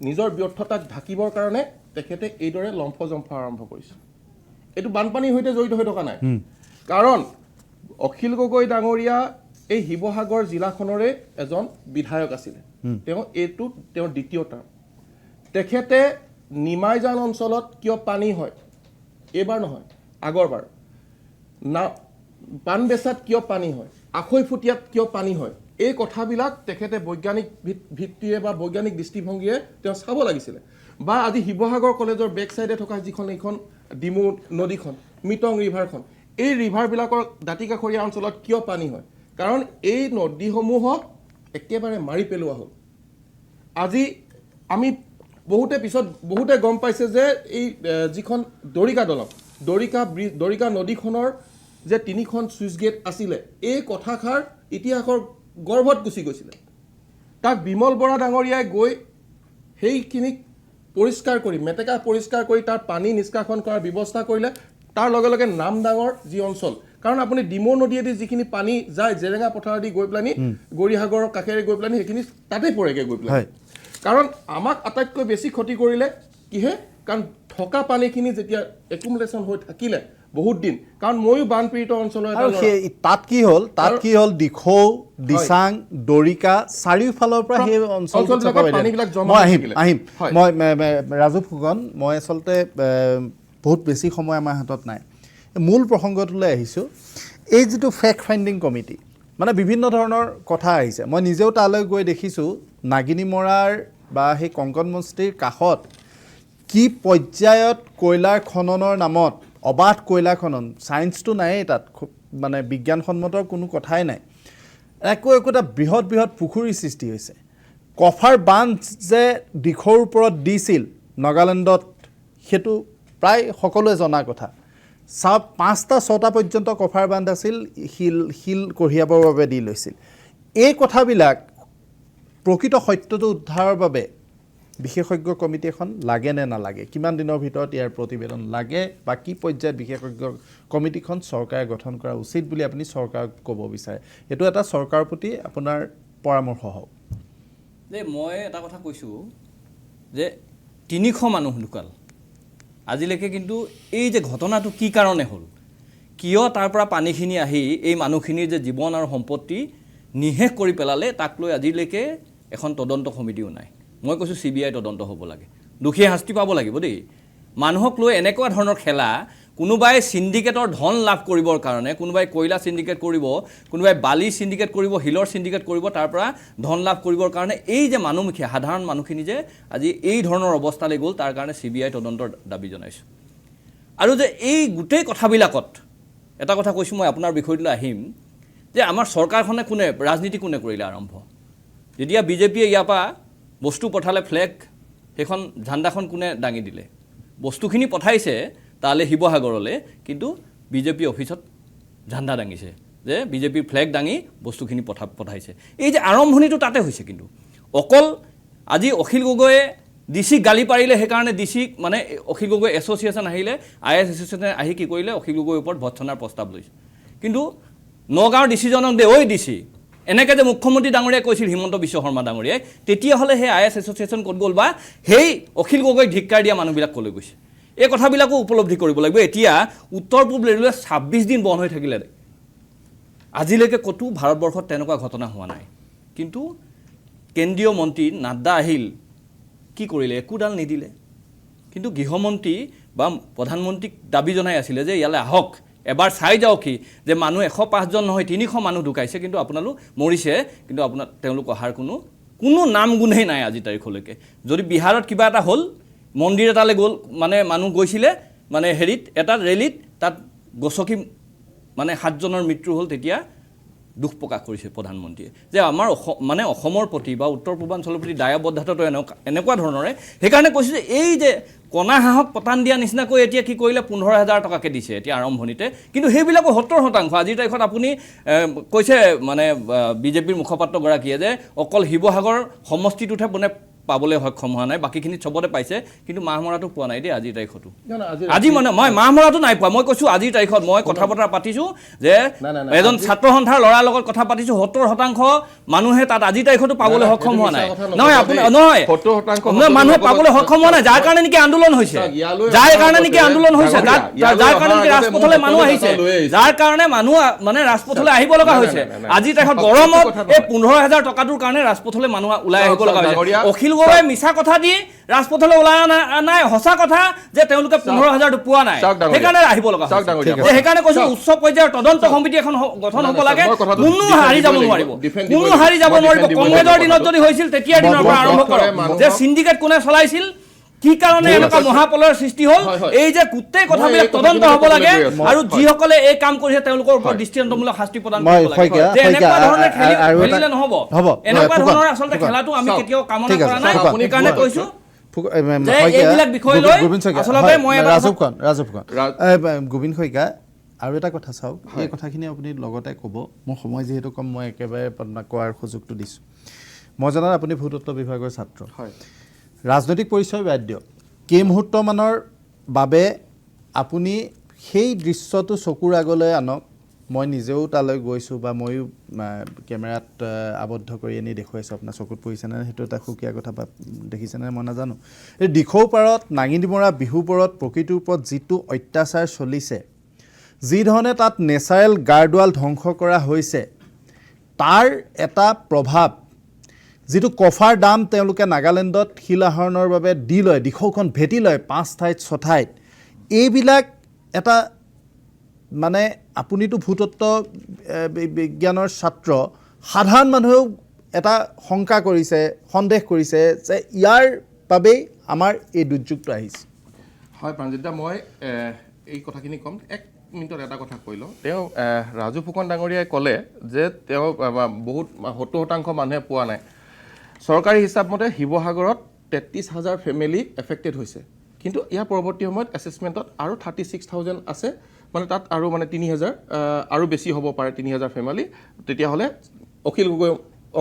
নিজৰ ব্যৰ্থতাক ঢাকিবৰ কাৰণে তেখেতে এইদৰে লম্ফজম্ফ আৰম্ভ কৰিছে এইটো বানপানীৰ সৈতে জড়িত হৈ থকা নাই কাৰণ অখিল গগৈ ডাঙৰীয়া এই শিৱসাগৰ জিলাখনৰে এজন বিধায়ক আছিলে এইটো তেওঁৰ দ্বিতীয় টাৰ্ম তেখেতে নিমাইজান অঞ্চলত কিয় পানী হয় এইবাৰ নহয় আগৰবাৰ না পানবেচাত কিয় পানী হয় আখৈফুটীয়াত কিয় পানী হয় এই কথাবিলাক তেখেতে বৈজ্ঞানিক ভিত্তিৰে বা বৈজ্ঞানিক দৃষ্টিভংগীৰে তেওঁ চাব লাগিছিলে বা আজি শিৱসাগৰ কলেজৰ বেক চাইডে থকা যিখন এইখন ডিমু নদীখন মিটং ৰিভাৰখন এই ৰিভাৰবিলাকৰ দাঁতিকাষৰীয়া অঞ্চলত কিয় পানী হয় কাৰণ এই নদীসমূহক একেবাৰে মাৰি পেলোৱা হ'ল আজি আমি বহুতে গম পাইছে যে এই যিখন দৰিকা দলং দৰিকা নদীখনৰ যে 3খন চুইচ গেট আছিলে এই কথাষাৰ ইতিহাসৰ গৰ্ভত গুচি গৈছিলে তাক বিমল বৰা ডাঙৰীয়াই গৈ সেইখিনিক পৰিষ্কাৰ কৰি মেটেকা পৰিষ্কাৰ কৰি তাৰ পানী নিষ্কাশন কৰাৰ ব্যৱস্থা কৰিলে তাৰ লগে লগে নাম ডাঙৰ যি অঞ্চল কাৰণ আপুনি ডিমৌ নদীয়েদি যিখিনি পানী যায় জেৰেঙা পথাৰেদি গৈ পেলানি গৌৰীসাগৰৰ কাষেৰে গৈ পেলানি সেইখিনি তাতে পৰেগৈ গৈ পেলাই কাৰণ আমাক আটাইতকৈ বেছি ক্ষতি কৰিলে কিহে কাৰণ থকা পানীখিনি যেতিয়া একুমুলেশ্যন হৈ থাকিলে বহুত দিন কাৰণ ময়ো বানপীড়িত অঞ্চলৰ তাত কি হ'ল দিখৌ দিচাং দৰিকা চাৰিওফালৰ পৰা সেই অঞ্চলবিলাক আহিম মই ৰাজু ফুকন মই আচলতে বহুত বেছি সময় আমাৰ হাতত নাই মূল প্ৰসংগটোলৈ আহিছোঁ এই যিটো ফেক্ট ফাইণ্ডিং কমিটি মানে বিভিন্ন ধৰণৰ কথা আহিছে মই নিজেও তালৈ গৈ দেখিছোঁ নাগিনী মৰাৰ বা সেই কংকনমস্তিৰ কাষত কি পৰ্যায়ত কয়লাৰ খননৰ নামত অবাধ কয়লা খনন ছায়েন্সটো নায়েই তাত খুব মানে বিজ্ঞানসন্মতৰ কোনো কথাই নাই একোটা বৃহৎ পুখুৰীৰ সৃষ্টি হৈছে কফাৰ বান্ধ যে দিশৰ ওপৰত দিছিল নাগালেণ্ডত সেইটো প্ৰায় সকলোৱে জনা কথা 5টা 6টা পৰ্যন্ত কফাৰ বান্ধ আছিল শিল কঢ়িয়াবৰ বাবে দি লৈছিল এই কথাবিলাক প্ৰকৃত সত্যটো উদ্ধাৰৰ বাবে বিশেষজ্ঞ কমিটি এখন লাগে নে নালাগে কিমান দিনৰ ভিতৰত ইয়াৰ প্ৰতিবেদন লাগে বা কি পৰ্যায়ত বিশেষজ্ঞ কমিটিখন চৰকাৰে গঠন কৰা উচিত বুলি আপুনি চৰকাৰক ক'ব বিচাৰে এইটো এটা চৰকাৰৰ প্ৰতি আপোনাৰ পৰামৰ্শ হওক যে মই এটা কথা কৈছোঁ যে 300 মানুহ ঢুকাল আজিলৈকে কিন্তু এই যে ঘটনাটো কি কাৰণে হ'ল কিয় তাৰ পৰা পানীখিনি আহি এই মানুহখিনিৰ যে জীৱন আৰু সম্পত্তি নিশেষ কৰি পেলালে তাক লৈ আজিলৈকে এখন তদন্ত সমিতিও নাই মই কৈছোঁ CBI তদন্ত হ'ব লাগে দুখীয়া শাস্তি পাব লাগিব দেই মানুহক লৈ এনেকুৱা ধৰণৰ খেলা কোনোবাই সিন্ডিকেটৰ ধন লাভ কৰিবৰ কাৰণে কোনোবাই কয়লা সিন্ডিকেট কৰিব কোনোবাই বালি সিন্ডিকেট কৰিব হিলৰ সিন্ডিকেট কৰিব তাৰ পৰা ধন লাভ কৰিবৰ কাৰণে এই যে মানুহমুখী সাধাৰণ মানুহখিনি যে আজি এই ধৰণৰ অৱস্থালৈ গ'ল তাৰ কাৰণে CBI তদন্তৰ দাবী জনাইছোঁ আৰু যে এই গোটেই কথাবিলাকত এটা কথা কৈছোঁ মই আপোনাৰ বিষয়টোলৈ আহিম যে আমাৰ চৰকাৰখনে ৰাজনীতি কোনে কৰিলে আৰম্ভ যেতিয়া বিজেপিয়ে ইয়াৰ পৰা বস্তু পঠালে ফ্লেগ সেইখন ঝাণ্ডাখন কোনে দাঙি দিলে বস্তুখিনি পঠাইছে তালে শিৱসাগৰলৈ কিন্তু বিজেপি অফিচত ঝাণ্ডা দাঙিছে যে বিজেপিৰ ফ্লেগ দাঙি বস্তুখিনি পঠাইছে এই যে আৰম্ভণিটো তাতে হৈছে কিন্তু অকল আজি অখিল গগৈয়ে ডিসি গালি পাৰিলে সেইকাৰণে ডিসি মানে অখিল গগৈ এছ'চিয়েশ্যন আহিলে IAS এছ'চিয়েশ্যনে আহি কি কৰিলে অখিল গগৈৰ ওপৰত ভৎসনাৰ প্ৰস্তাৱ লৈছে কিন্তু নগাঁৱৰ ডিচিজনক দে ঐ ডিসি এনেকৈ যে মুখ্যমন্ত্ৰী ডাঙৰীয়াই কৈছিল হিমন্ত বিশ্ব শৰ্মা ডাঙৰীয়াই তেতিয়াহ'লে সেই IAS এছ'চিয়েশ্যন ক'ত গ'ল বা সেই অখিল গগৈক ধিক্কাৰ দিয়া মানুহবিলাক ক'লৈ গৈছে এই কথাবিলাকো উপলব্ধি কৰিব লাগিব এতিয়া উত্তৰ পূব ৰেলৱে 26 দিন বন্ধ হৈ থাকিলে আজিলৈকে কতো ভাৰতবৰ্ষত তেনেকুৱা ঘটনা হোৱা নাই কিন্তু কেন্দ্ৰীয় মন্ত্ৰী নাড্ডা আহিল কি কৰিলে একোডাল নিদিলে কিন্তু গৃহমন্ত্ৰী বা প্ৰধানমন্ত্ৰীক দাবী জনাই আছিলে যে ইয়ালৈ আহক এবাৰ চাই যাওক কি যে মানুহ 105 জন নহয় 300 মানুহ ঢুকাইছে কিন্তু আপোনালোক মৰিছে কিন্তু আপোনাৰ তেওঁলোক অহাৰ কোনো নাম গুণেই নাই আজি তাৰিখলৈকে যদি বিহাৰত কিবা এটা হ'ল মন্দিৰ এটালৈ গ'ল মানে মানুহ গৈছিলে মানে হেৰিত এটা ৰেলীত তাত গছকি মানে 7 জনৰ মৃত্যু হ'ল তেতিয়া দুখ প্ৰকাশ কৰিছে প্ৰধানমন্ত্ৰীয়ে যে আমাৰ মানে অসমৰ প্ৰতি বা উত্তৰ পূৰ্বাঞ্চলৰ প্ৰতি দায়বদ্ধতাটো এনেকুৱা ধৰণৰে সেইকাৰণে কৈছে যে এই যে কণা হাঁহক পতান দিয়া নিচিনাকৈ এতিয়া কি কৰিলে 15,000 টকাকে দিছে এতিয়া আৰম্ভণিতে কিন্তু সেইবিলাকো 70% আজিৰ তাৰিখত আপুনি কৈছে মানে বিজেপিৰ মুখপাত্ৰগৰাকীয়ে যে অকল শিৱসাগৰ সমষ্টিটোতহে মানে পাবলৈ সক্ষম হোৱা নাই বাকীখিনি চবতে পাইছে কিন্তু মাহমৰাটো পোৱা নাই দেই আজিৰ তাৰিখতো আজি মানে মই মাহমৰাটো নাই পোৱা মই কৈছোঁ আজিৰ তাৰিখত মই কথা বতৰা পাতিছোঁ যে এজন ছাত্ৰ সন্থাৰ ল'ৰাৰ লগত কথা পাতিছোঁ 70% মানুহে তাত আজিৰ তাৰিখতো পাবলৈ সক্ষম হোৱা নাই নহয় আপোনাৰ নহয় 70% মানুহে পাবলৈ সক্ষম হোৱা নাই যাৰ কাৰণে নেকি আন্দোলন হৈছে যাৰ কাৰণে নেকি আন্দোলন হৈছে যাৰ কাৰণে নেকি ৰাজপথলৈ মানুহ আহিছে যাৰ কাৰণে মানুহ মানে ৰাজপথলৈ আহিব লগা হৈছে আজিৰ তাৰিখত গৰমত এই 15,000 টকাটোৰ কাৰণে ৰাজপথলৈ মানুহ ওলাই আহিব লগা হৈছে অখিল গগৈ মিছা কথা দি ৰাজপথলৈ ওলাই নাই সঁচা কথা যে তেওঁলোকে 15,000 পোৱা নাই সেইকাৰণে আহিব লগা হৈছে সেইকাৰণে কৈছোঁ উচ্চ পৰ্যায়ৰ তদন্ত সমিতি এখন গঠন হ'ব লাগে কোনো হাৰি যাব নোৱাৰিব কংগ্ৰেছৰ দিনত যদি হৈছিল তেতিয়াৰ দিনৰ পৰা আৰম্ভ কৰক যে সিন্ডিকেট কোনে চলাইছিল কি কাৰণে এনেকুৱা মহাপলৰ সৃষ্টি হ'ল এই যে গোটেই কথাবিলাক তদন্ত হ'ব লাগে আৰু যিসকলে এই কাম কৰিছে তেওঁলোকৰ ওপৰত দৃষ্টান্তমূলক শাস্তি প্ৰদান কৰিব লাগে যে এনেকুৱা ধৰণে খেলিলে নহ'ব এনেকুৱা ধৰণৰ আচলতে খেলাটো আমি কেতিয়াও কামনা কৰা নাই সেইকাৰণে কৈছোঁ যে এইবিলাক বিষয় লৈ আচলতে মই গোবিন্দ শইকীয়া আৰু এটা কথা চাওক এই কথাখিনি আপুনি লগতে ক'ব মোৰ সময় যিহেতু কম মই একেবাৰে কোৱাৰ সুযোগটো দিছোঁ মই জনাত আপুনি ভূতত্ব বিভাগৰ ছাত্ৰ হয় ৰাজনৈতিক পৰিচয় বাদ দিয়ক কেইমুহূৰ্তমানৰ বাবে আপুনি সেই দৃশ্যটো চকুৰ আগলৈ আনক মই নিজেও তালৈ গৈছোঁ বা ময়ো কেমেৰাত আবদ্ধ কৰি এনেই দেখুৱাইছোঁ আপোনাৰ চকুত পৰিছেনে সেইটো এটা সুকীয়া কথা দেখিছেনে মই নাজানো এই দিখৌ পাৰত নাঙিনিমৰা বিহুপুৰত প্ৰকৃতিৰ ওপৰত যিটো অত্যাচাৰ চলিছে যিধৰণে তাত নেচাৰেল গাৰ্ডৱাল ধ্বংস কৰা হৈছে তাৰ এটা প্ৰভাৱ যিটো কফাৰ দাম তেওঁলোকে নাগালেণ্ডত শিল আহৰণৰ বাবে দি লয় দিখৌখন ভেটি লয় 5 ঠাইত 6 ঠাইত এইবিলাক এটা মানে আপুনিতো ভূতত্ত্ব বিজ্ঞানৰ ছাত্ৰ, সাধাৰণ মানুহেও এটা শংকা কৰিছে, সন্দেহ কৰিছে যে ইয়াৰ বাবেই আমাৰ এই দুৰ্যোগটো আহিছে। হয় প্ৰাঞ্জিত দা, মই এই কথাখিনি ক'ম। 1 মিনিটত এটা কথা কৈ লওঁ। তেওঁ ৰাজু ফুকন ডাঙৰীয়াই ক'লে যে তেওঁ বহুত 70% মানুহে পোৱা নাই। চৰকাৰী হিচাপ মতে শিৱসাগৰত 33,000 ফেমিলি এফেক্টেড হৈছে, কিন্তু ইয়াৰ পৰৱৰ্তী সময়ত এছেছমেণ্টত আৰু 36,000 আছে, মানে তাত আৰু মানে 3,000 আৰু বেছি হ'ব পাৰে, 3,000 ফেমিলি। তেতিয়াহ'লে অখিল গগৈ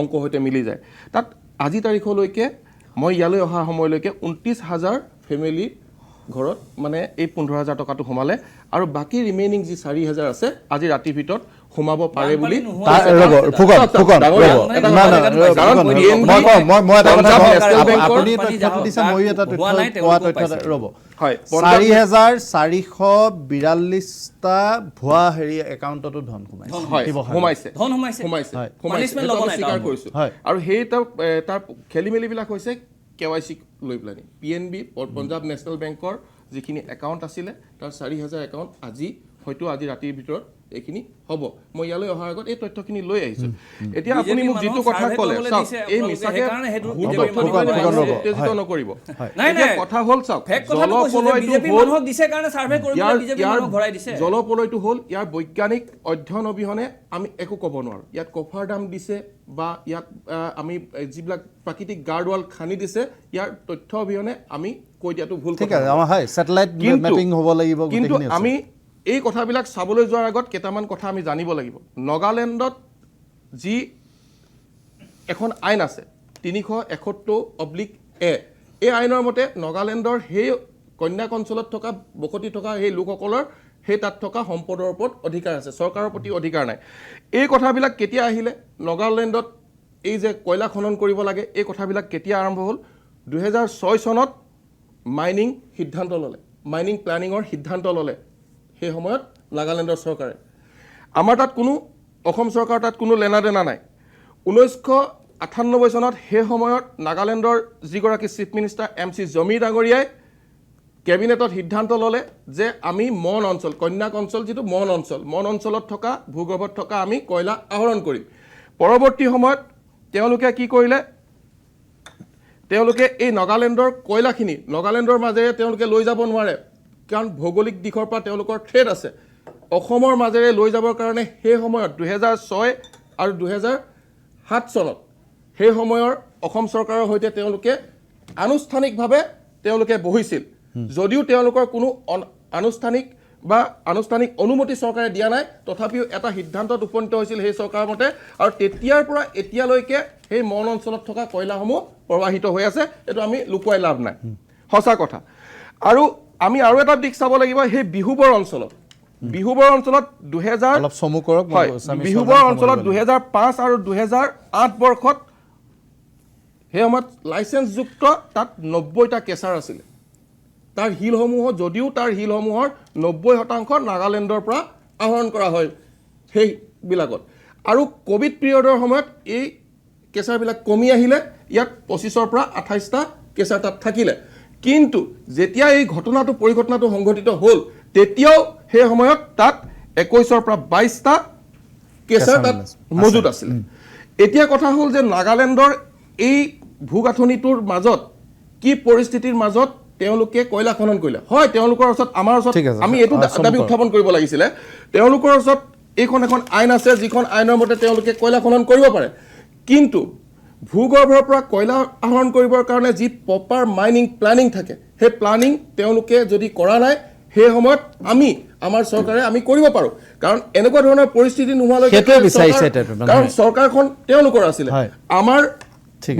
অংক সৈতে মিলি যায়। তাত আজি তাৰিখলৈকে মই ইয়ালৈ অহা সময়লৈকে 29,000 ফেমিলি ঘৰত মানে এই 15,000 টকাটো সোমালে, আৰু বাকী ৰিমেইনিং যি 4,000 আছে আজি ৰাতিৰ ভিতৰত সোমাব পাৰে বুলি ৰ'ব 4,442টা ভুৱা একাউণ্টতো ধন সোমাইছে। আৰু সেই তাৰ খেলি মেলিবিলাক হৈছে KYC লৈ পেলাই PNB পঞ্জাৱ নেশ্যনেল বেংকৰ যিখিনি একাউণ্ট আছিলে তাৰ 4,000 একাউণ্ট আজি ৰাতিৰ ভিতৰত এইখিনি হ'ব। মই ইয়ালৈ অহাৰ আগত এই তথ্যখিনি লৈ আহিছোঁ। এতিয়া আপুনি মোক যিটো কথা ক'লে, চাওক এই মিছাকে উত্তেজিত নকৰিব। কথা হ'ল চাওক, জলপলয়টো হ'ল ইয়াৰ বৈজ্ঞানিক অধ্যয়ন অবিহনে আমি একো ক'ব নোৱাৰোঁ। ইয়াত কফাৰ ডাম দিছে বা ইয়াত আমি যিবিলাক প্ৰাকৃতিক গাৰ্ড ৱাল খান্দি দিছে, ইয়াৰ তথ্য অবিহনে আমি কৈ দিয়াটো ভুল। কিন্তু আমি এই কথাবিলাক চাবলৈ যোৱাৰ আগত কেইটামান কথা আমি জানিব লাগিব। নাগালেণ্ডত যি এখন আইন আছে 371/A, এই আইনৰ মতে নাগালেণ্ডৰ সেই কন্যাক অঞ্চলত থকা বসতি থকা সেই লোকসকলৰ সেই তাত থকা সম্পদৰ ওপৰত অধিকাৰ আছে, চৰকাৰৰ প্ৰতি অধিকাৰ নাই। এই কথাবিলাক কেতিয়া আহিলে? নাগালেণ্ডত এই যে কয়লা খনন কৰিব লাগে, এই কথাবিলাক কেতিয়া আৰম্ভ হ'ল? 2006 চনত মাইনিং সিদ্ধান্ত ল'লে, মাইনিং প্লেনিঙৰ সিদ্ধান্ত ল'লে সেই সময়ত নাগালেণ্ডৰ চৰকাৰে। আমাৰ তাত কোনো অসম চৰকাৰৰ তাত কোনো লেনাদেনা নাই। 1998 চনত সেই সময়ত নাগালেণ্ডৰ যিগৰাকী চিফ মিনিষ্টাৰ MC জমিৰ ডাঙৰীয়াই কেবিনেটত সিদ্ধান্ত ল'লে যে আমি মন অঞ্চল, কন্যাক অঞ্চল যিটো মন অঞ্চলত থকা ভূগৰ্ভত থকা আমি কয়লা আহৰণ কৰিম। পৰৱৰ্তী সময়ত তেওঁলোকে কি কৰিলে? তেওঁলোকে এই নাগালেণ্ডৰ কয়লাখিনি নাগালেণ্ডৰ মাজেৰে তেওঁলোকে লৈ যাব নোৱাৰে, কাৰণ ভৌগোলিক দিশৰ পৰা তেওঁলোকৰ থ্ৰেড আছে। অসমৰ মাজেৰে লৈ যাবৰ কাৰণে সেই সময়ত 2006 আৰু 2007 চনত সেই সময়ৰ অসম চৰকাৰৰ সৈতে তেওঁলোকে আনুষ্ঠানিকভাৱে তেওঁলোকে বহিছিল, যদিও তেওঁলোকৰ কোনো আনুষ্ঠানিক অনুমতি চৰকাৰে দিয়া নাই, তথাপিও এটা সিদ্ধান্তত উপনীত হৈছিল সেই চৰকাৰৰ মতে। আৰু তেতিয়াৰ পৰা এতিয়ালৈকে সেই মন অঞ্চলত থকা কয়লাসমূহ প্ৰবাহিত হৈ আছে, এইটো আমি লুকুৱাই লাভ নাই, সঁচা কথা। আৰু আমি আৰু এটা দিশ চাব লাগিব, সেই বিহুবৰ অঞ্চলত 2005 আৰু 2008 বৰ্ষত সেই সময়ত লাইচেঞ্চযুক্ত তাত 90টা কেঁচাৰ আছিলে। তাৰ শিলসমূহৰ যদিও তাৰ শিলসমূহৰ 90% নাগালেণ্ডৰ পৰা আহৰণ কৰা হয় সেইবিলাকত। আৰু ক'ভিড পিৰিয়ডৰ সময়ত এই কেঁচাৰবিলাক কমি আহিলে, ইয়াত 25ৰ পৰা 28টা কেঁচাৰ তাত থাকিলে। কিন্তু যেতিয়া এই পৰিঘটনাটো সংঘটিত হ'ল, তেতিয়াও সেই সময়ত তাত 21ৰ পৰা 22টা কেঁচাৰ তাত মজুত আছিলে। এতিয়া কথা হ'ল যে নাগালেণ্ডৰ এই ভূগাঁথনিটোৰ মাজত কি পৰিস্থিতিৰ মাজত তেওঁলোকে কয়লা খনন কৰিলে। হয়, তেওঁলোকৰ ওচৰত আমাৰ ওচৰত আমি এইটো দাবী উত্থাপন কৰিব লাগিছিলে, তেওঁলোকৰ ওচৰত এখন আইন আছে, যিখন আইনৰ মতে তেওঁলোকে কয়লা খনন কৰিব পাৰে। কিন্তু ভূগৰ্ভৰ পৰা কয়লা আহৰণ কৰিবৰ কাৰণে যি প্ৰপাৰ মাইনিং প্লেনিং থাকে, সেই প্লেনিং তেওঁলোকে যদি কৰা নাই, সেই সময়ত আমাৰ চৰকাৰে আমি কৰিব পাৰোঁ। কাৰণ এনেকুৱা ধৰণৰ পৰিস্থিতি নোহোৱালৈকে, কাৰণ চৰকাৰখন তেওঁলোকৰ আছিলে। আমাৰ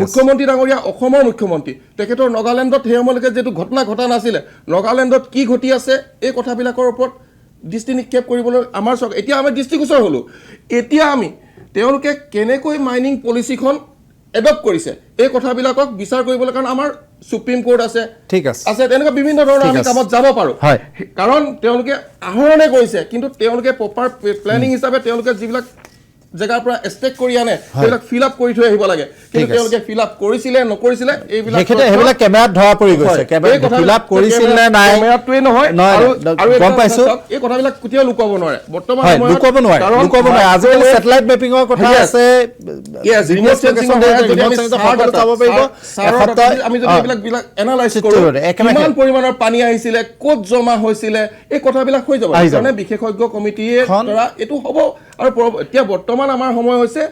মুখ্যমন্ত্ৰী ডাঙৰীয়া, অসমৰ মুখ্যমন্ত্ৰী, তেখেতৰ নাগালেণ্ডত সেই সময়লৈকে যিটো ঘটনা ঘটা নাছিলে, নাগালেণ্ডত কি ঘটি আছে এই কথাবিলাকৰ ওপৰত দৃষ্টি নিক্ষেপ কৰিবলৈ আমাৰ চৰকাৰ এতিয়া আমি দৃষ্টিগোচৰ হ'লোঁ। এতিয়া তেওঁলোকে কেনেকৈ মাইনিং পলিচিখন এডপ্ট কৰিছে এই কথাবিলাকক বিচাৰ কৰিবলৈ, কাৰণ আমাৰ সুপ্ৰিম কোৰ্ট আছে, তেনেকুৱা বিভিন্ন ধৰণৰ আমি কামত যাব পাৰোঁ। কাৰণ তেওঁলোকে আহৰণে কৰিছে, কিন্তু তেওঁলোকে প্ৰপাৰ প্লেনিং হিচাপে তেওঁলোকে যিবিলাক জেগাৰ পৰা এষ্টেক কৰি আনে সেইবিলাক ফিল আপ কৰি থৈ আহিব লাগে কিন্তু তেওঁলোকে ফিল আপ কৰিছিলে নকৰিছিলে এইবিলাক সেইবিলাক কেমেৰাত ধৰা পৰি গৈছে ফিল আপ কৰিছিল নে নাই কেমেৰাটোৱে নহয় আৰু গম পাইছো এই কথাবিলাক কেতিয়াও লুকাব নোৱাৰে বৰ্তমান লুকাব নোৱাৰে আজিকালি সেটেলাইট মেপিঙৰ কথা আছে ৰিম'ট চেন্সিঙৰ আমি যদি এইবিলাক এনালাইজ কৰো কিমান পৰিমাণৰ পানী আহিছিলে ক'ত জমা হৈছিলে এই কথাবিলাক হৈ যাব কাৰণে বিশেষজ্ঞ কমিটিয়ে দ্বাৰা এইটো হ'ব আৰু এতিয়া বৰ্তমান আমাৰ সময় হৈছে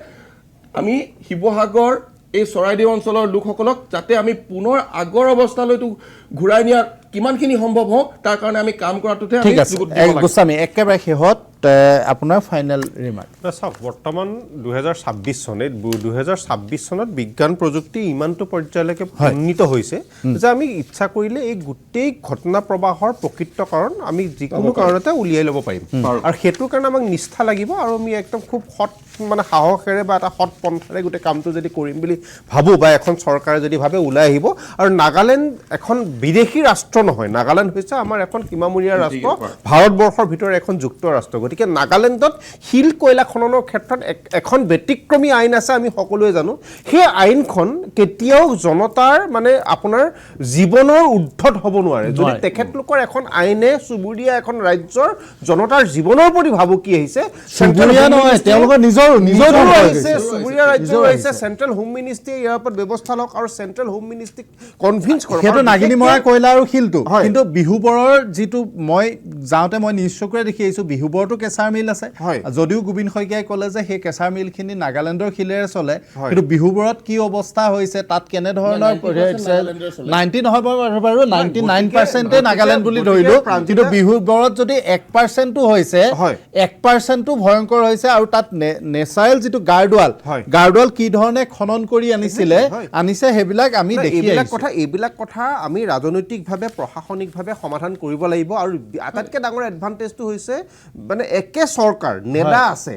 আমি শিৱসাগৰ এই চৰাইদেউ অঞ্চলৰ লোকসকলক যাতে আমি পুনৰ আগৰ অৱস্থালৈতো ঘূৰাই নিয়াৰ কিমানখিনি সম্ভৱ হওঁ তাৰ কাৰণে আমি কাম কৰাটোতে ঠিক আছে গোস্বামী একেবাৰে শেহত আপোনাৰ ফাইনেল ৰিমাৰ্ক চাওক বৰ্তমান 2026 চনত বিজ্ঞান প্ৰযুক্তি ইমানটো পৰ্যায়লৈকে উন্নীত হৈছে যে আমি ইচ্ছা কৰিলে এই গোটেই ঘটনা প্ৰবাহৰ প্ৰকৃত কাৰণ আমি যিকোনো কাৰণতে উলিয়াই ল'ব পাৰিম আৰু সেইটোৰ কাৰণে আমাক নিষ্ঠা লাগিব আৰু আমি একদম খুব সৎ মানে সাহসেৰে বা এটা সৎ পন্থাৰে গোটেই কামটো যদি কৰিম বুলি ভাবোঁ বা এখন চৰকাৰে যদি ভাবে ওলাই আহিব আৰু নাগালেণ্ড এখন বিদেশী ৰাষ্ট্ৰ নহয় নাগালেণ্ড হৈছে আমাৰ এখন সীমামূৰীয়া ৰাষ্ট্ৰ ভাৰতবৰ্ষৰ ভিতৰত এখন যুক্ত ৰাষ্ট্ৰ গতিকে নাগালেণ্ডত শিল কয়লা খননৰ ক্ষেত্ৰত এখন ব্যতিক্ৰমী আইন আছে আমি সকলোৱে জানো সেই আইনখন কেতিয়াও জনতাৰ মানে আপোনাৰ জীৱনৰ উদ্ধত হ'ব নোৱাৰে যদি তেখেতলোকৰ এখন আইনে চুবুৰীয়া এখন ৰাজ্যৰ জনতাৰ জীৱনৰ প্ৰতি ভাবুকি আহিছে চুবুৰীয়া নহয় তেওঁলোকৰ নিজৰ চুবুৰীয়া ৰাজ্য আহিছে চেণ্ট্ৰেল হোম মিনিষ্ট্ৰীয়ে ইয়াৰ ওপৰত ব্যৱস্থা লওক আৰু চেণ্ট্ৰেল হোম মিনিষ্ট্ৰীক কনভিন্স কৰক সেইটো নাগিনী মৰা কয়লা আৰু শিলটো কিন্তু বিহুবৰৰ যিটো মই যাওঁতে মই নিজ চকুৰে দেখি আহিছোঁ বিহুবৰটো কেঁচাৰ মিল আছে যদিও গোবিন্দ শইকীয়াই ক'লে যে সেই কেঁচাৰ মিলখিনি নাগালেণ্ডৰ শিলেৰে চলে কিন্তু বিহুবৰত কি অৱস্থা হৈছে তাত কেনেধৰণৰ 90 নহয় বাৰু 99% নাগালেণ্ড বুলি ধৰিলোঁ কিন্তু বিহুবৰত যদি 1%ও হৈছে 1%ও ভয়ংকৰ হৈছে আৰু তাত নেচাৰেল যিটো গাৰ্ডৱাল কি ধৰণে খনন কৰি আনিছে সেইবিলাক আমি দেখি এইবিলাক কথা আমি ৰাজনৈতিকভাৱে প্ৰশাসনিকভাৱে সমাধান কৰিব লাগিব আৰু আটাইতকৈ ডাঙৰ এডভান্টেজটো হৈছে মানে একে চৰকাৰ নেডা আছে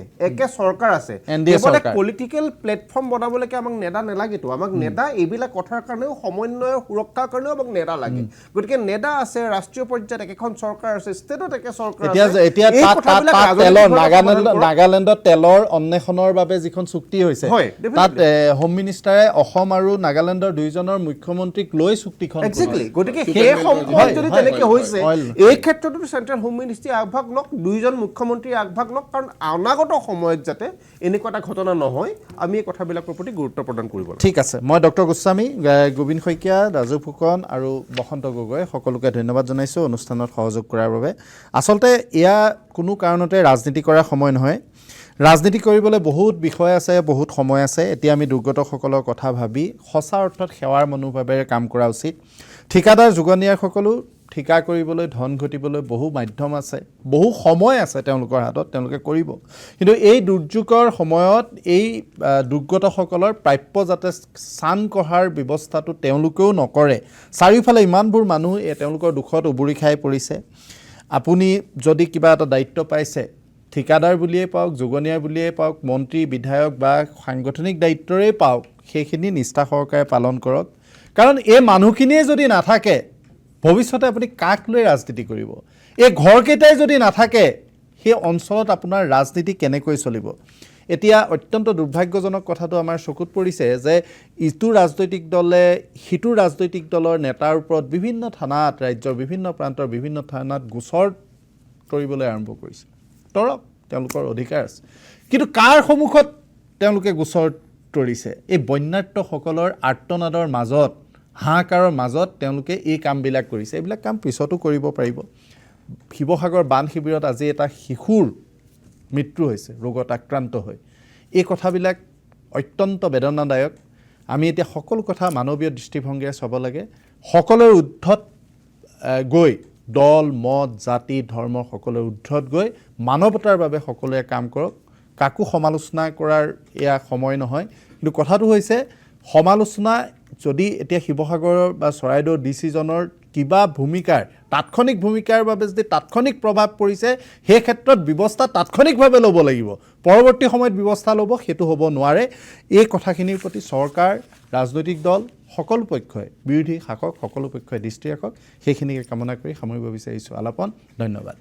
কেৱল এক পলিটিকেল প্লেটফৰ্ম বনাবলৈকে আমাক নেডা নালাগেতো আমাক নেডা এইবিলাক কথাৰ কাৰণেও সমন্বয়ৰ সুৰক্ষাৰ কাৰণেও আমাক নেডা লাগে গতিকে নেডা আছে ৰাষ্ট্ৰীয় পৰ্যায়ত একেখন চৰকাৰ আছে ষ্টেটত একে চৰকাৰ আছে এতিয়া নাগালেণ্ডত তেলৰ অন্বেষণৰ বাবে যিখন চুক্তি হৈছে তাত হোম মিনিষ্টাৰে অসম আৰু নাগালেণ্ডৰ দুইজনৰ মুখ্যমন্ত্ৰীক লৈ চুক্তিখন গতিকে সেই সময়ত যদি তেনেকৈ হৈছে এই ক্ষেত্ৰতো চেণ্ট্ৰেল হোম মিনিষ্ট্ৰী আগভাগ লওক দুইজন মুখ্যমন্ত্ৰী আগভাগ লওক কাৰণ অনাগত সময়ত যাতে এনেকুৱা এটা ঘটনা নহয় আমি এই কথাবিলাকৰ প্ৰতি গুৰুত্ব প্ৰদান কৰিব লাগিব ঠিক আছে মই ডক্টৰ গোস্বামী গোবিন্দ শইকীয়া ৰাজু ফুকন আৰু বসন্ত গগৈ সকলোকে ধন্যবাদ জনাইছোঁ অনুষ্ঠানত সহযোগ কৰাৰ বাবে আচলতে এয়া কোনো কাৰণতে ৰাজনীতি কৰাৰ সময় নহয় ৰাজনীতি কৰিবলৈ বহুত বিষয় আছে বহুত সময় আছে এতিয়া আমি দুৰ্গতসকলৰ কথা ভাবি সঁচা অৰ্থত সেৱাৰ মনোভাৱেৰে কাম কৰা উচিত ঠিকাদাৰ যোগনীয়াসকলো ঠিকা কৰিবলৈ ধন ঘটিবলৈ বহু মাধ্যম আছে বহু সময় আছে তেওঁলোকৰ হাতত তেওঁলোকে কৰিব কিন্তু এই দুৰ্যোগৰ সময়ত এই দুৰ্গতসকলৰ প্ৰাপ্য যাতে স্থান কঢ়াৰ ব্যৱস্থাটো তেওঁলোকেও নকৰে চাৰিওফালে ইমানবোৰ মানুহ তেওঁলোকৰ দুখত উবুৰি খাই পৰিছে আপুনি যদি কিবা এটা দায়িত্ব পাইছে ঠিকাদাৰ বুলিয়ে পাওক যোগনীয়া বুলিয়ে পাওক মন্ত্ৰী বিধায়ক বা সাংগঠনিক দায়িত্বৰে পাওক সেইখিনি নিষ্ঠা সহকাৰে পালন কৰক কাৰণ এই মানুহখিনিয়ে যদি নাথাকে ভৱিষ্যতে আপুনি কাক লৈ ৰাজনীতি কৰিব এই ঘৰকেইটাই যদি নাথাকে সেই অঞ্চলত আপোনাৰ ৰাজনীতি কেনেকৈ চলিব এতিয়া অত্যন্ত দুৰ্ভাগ্যজনক কথাটো আমাৰ চকুত পৰিছে যে ইটো ৰাজনৈতিক দলে সিটো ৰাজনৈতিক দলৰ নেতাৰ ওপৰত বিভিন্ন থানাত ৰাজ্যৰ বিভিন্ন প্ৰান্তৰ বিভিন্ন থানাত গোচৰ কৰিবলৈ আৰম্ভ কৰিছে তৰক তেওঁলোকৰ অধিকাৰ আছে কিন্তু কাৰ সন্মুখত তেওঁলোকে গোচৰ তৰিছে এই বন্যাৰ্তসকলৰ আৰ্তনাদৰ মাজত হাহাকাৰৰ মাজত তেওঁলোকে এই কামবিলাক কৰিছে এইবিলাক কাম পিছতো কৰিব পাৰিব শিৱসাগৰ বান শিবিৰত আজি এটা শিশুৰ মৃত্যু হৈছে ৰোগত আক্ৰান্ত হৈ এই কথাবিলাক অত্যন্ত বেদনাদায়ক আমি এতিয়া সকলো কথা মানৱীয় দৃষ্টিভংগীৰে চাব লাগে সকলোৰ ঊৰ্ধত গৈ দল মত জাতি ধৰ্ম সকলোৰ ঊৰ্ধত গৈ মানৱতাৰ বাবে সকলোৱে কাম কৰক কাকো সমালোচনা কৰাৰ এয়া সময় নহয় কিন্তু কথাটো হৈছে সমালোচনা যদি এতিয়া শিৱসাগৰৰ বা চৰাইদেউৰ ডিচিজনৰ কিবা তাৎক্ষণিক ভূমিকাৰ বাবে যদি তাৎক্ষণিক প্ৰভাৱ পৰিছে সেই ক্ষেত্ৰত ব্যৱস্থা তাৎক্ষণিকভাৱে ল'ব লাগিব পৰৱৰ্তী সময়ত ব্যৱস্থা ল'ব সেইটো হ'ব নোৱাৰে এই কথাখিনিৰ প্ৰতি চৰকাৰ ৰাজনৈতিক দল সকলো পক্ষই বিৰোধী শাসক সকলো পক্ষই দৃষ্টি ৰাখক সেইখিনিকে কামনা কৰি সামৰিব বিচাৰিছোঁ আলাপন ধন্যবাদ